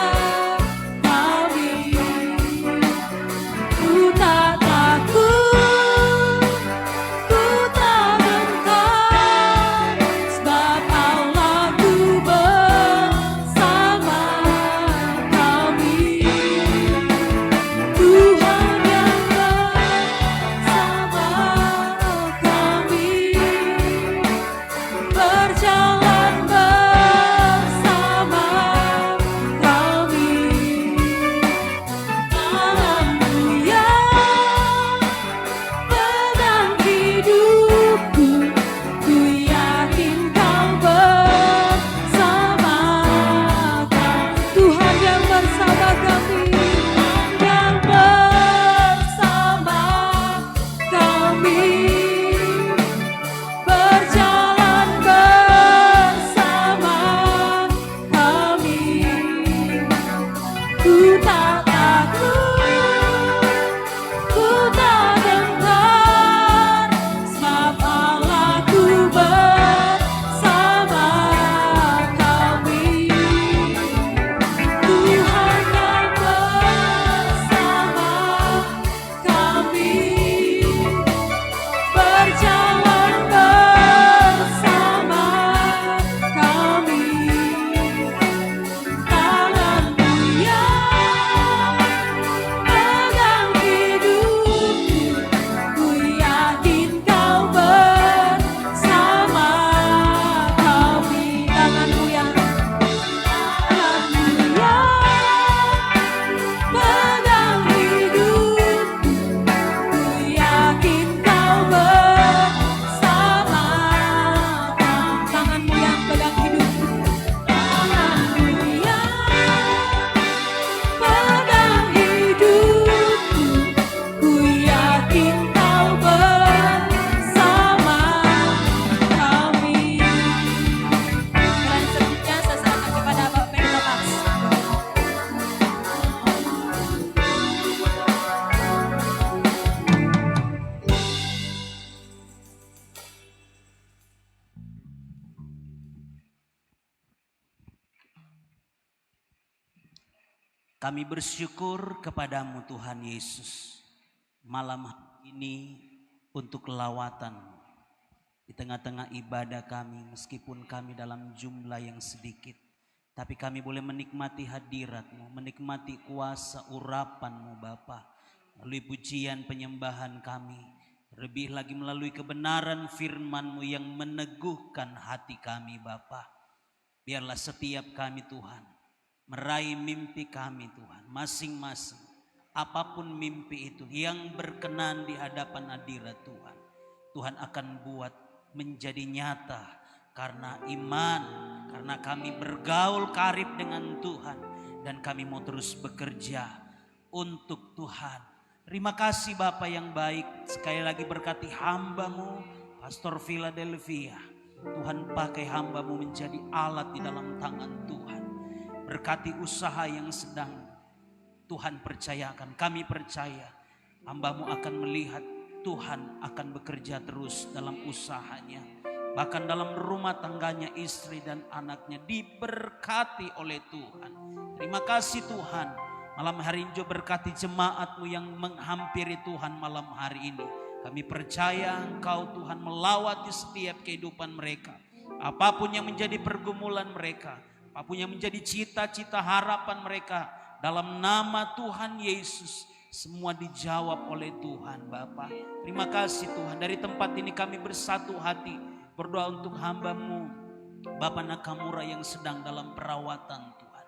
Kami bersyukur kepadamu Tuhan Yesus. Malam ini untuk lawatan di tengah-tengah ibadah kami, meskipun kami dalam jumlah yang sedikit, tapi kami boleh menikmati hadirat-Mu, menikmati kuasa urapan-Mu Bapa, melalui pujian penyembahan kami, lebih lagi melalui kebenaran firman-Mu yang meneguhkan hati kami Bapa. Biarlah setiap kami Tuhan meraih mimpi kami Tuhan, masing-masing, apapun mimpi itu yang berkenan di hadapan hadirat Tuhan, Tuhan akan buat menjadi nyata karena iman, karena kami bergaul karib dengan Tuhan dan kami mau terus bekerja untuk Tuhan. Terima kasih Bapa yang baik, sekali lagi berkati hamba-Mu Pastor Philadelphia. Tuhan pakai hamba-Mu menjadi alat di dalam tangan Tuhan. Berkati usaha yang sedang Tuhan percayakan. Kami percaya hamba-Mu akan melihat Tuhan akan bekerja terus dalam usahanya. Bahkan dalam rumah tangganya, istri dan anaknya diberkati oleh Tuhan. Terima kasih Tuhan. Malam hari ini berkati jemaat-Mu yang menghampiri Tuhan malam hari ini. Kami percaya Engkau Tuhan melawati setiap kehidupan mereka. Apapun yang menjadi pergumulan mereka, apapun yang menjadi cita-cita harapan mereka, dalam nama Tuhan Yesus, semua dijawab oleh Tuhan Bapa. Terima kasih Tuhan. Dari tempat ini kami bersatu hati berdoa untuk hamba-Mu Bapak Nakamura yang sedang dalam perawatan Tuhan.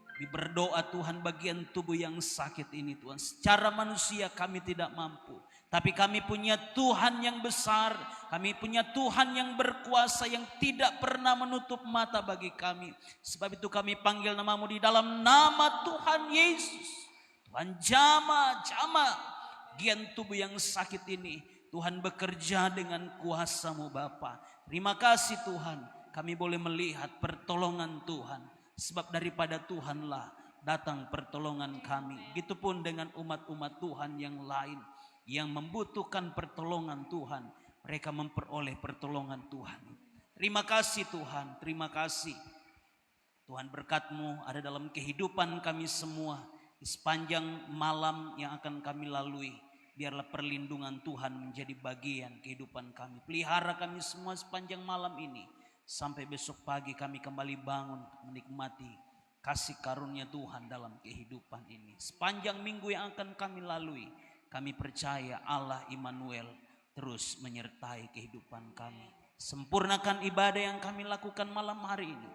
Kami berdoa Tuhan bagian tubuh yang sakit ini Tuhan. Secara manusia kami tidak mampu. Tapi kami punya Tuhan yang besar. Kami punya Tuhan yang berkuasa yang tidak pernah menutup mata bagi kami. Sebab itu kami panggil nama-Mu di dalam nama Tuhan Yesus. Tuhan jama bagian tubuh yang sakit ini. Tuhan bekerja dengan kuasa-Mu Bapa. Terima kasih Tuhan. Kami boleh melihat pertolongan Tuhan. Sebab daripada Tuhanlah datang pertolongan kami. Begitupun dengan umat-umat Tuhan yang lain yang membutuhkan pertolongan Tuhan. Mereka memperoleh pertolongan Tuhan. Terima kasih Tuhan, terima kasih. Tuhan berkat-Mu ada dalam kehidupan kami semua. Di sepanjang malam yang akan kami lalui, biarlah perlindungan Tuhan menjadi bagian kehidupan kami. Pelihara kami semua sepanjang malam ini. Sampai besok pagi kami kembali bangun menikmati kasih karunia Tuhan dalam kehidupan ini. Sepanjang minggu yang akan kami lalui, kami percaya Allah Immanuel terus menyertai kehidupan kami. Sempurnakan ibadah yang kami lakukan malam hari ini.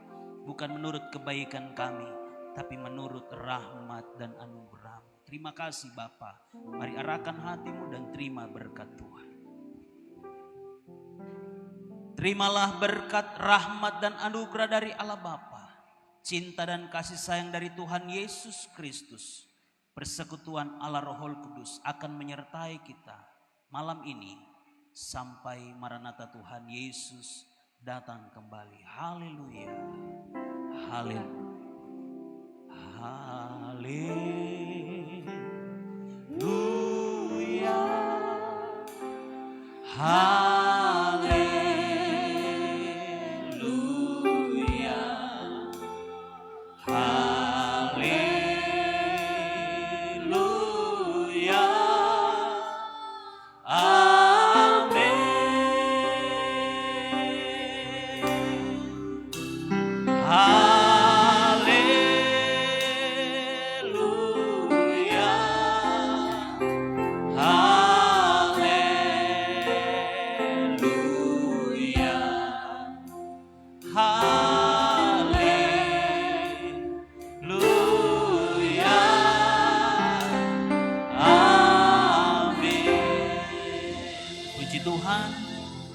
Bukan menurut kebaikan kami, tapi menurut rahmat dan anugerah-Mu. Terima kasih Bapa. Mari arahkan hatimu dan terima berkat Tuhan. Terimalah berkat, rahmat dan anugerah dari Allah Bapa, cinta dan kasih sayang dari Tuhan Yesus Kristus, persekutuan Allah Roh Kudus akan menyertai kita malam ini sampai Maranatha Tuhan Yesus datang kembali. Haleluya. Haleluya. Haleluya.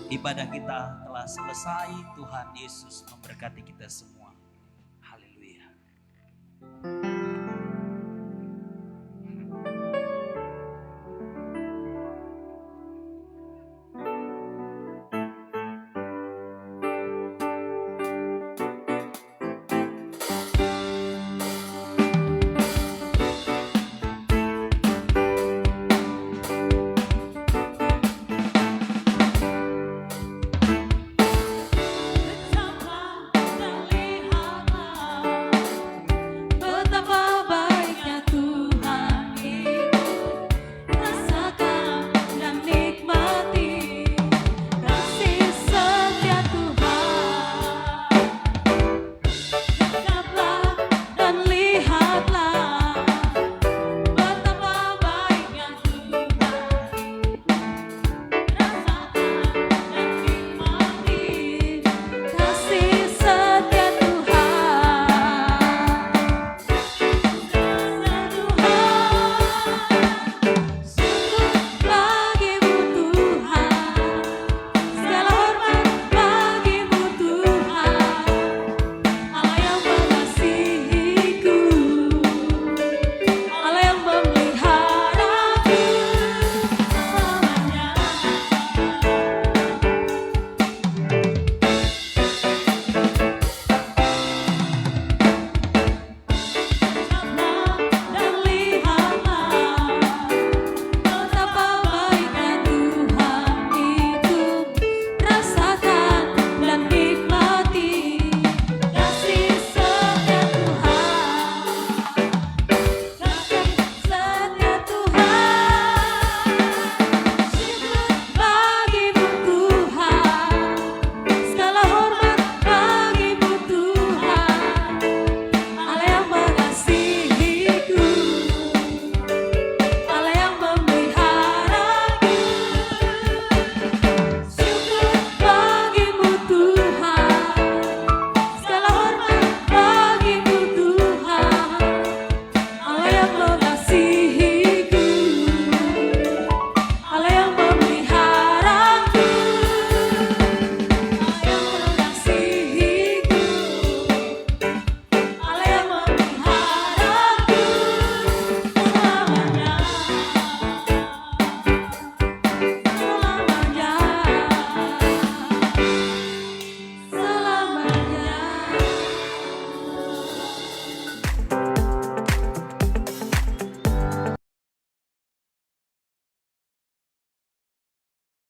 Ibadah kita telah selesai. Tuhan Yesus memberkati kita semua. Haleluya.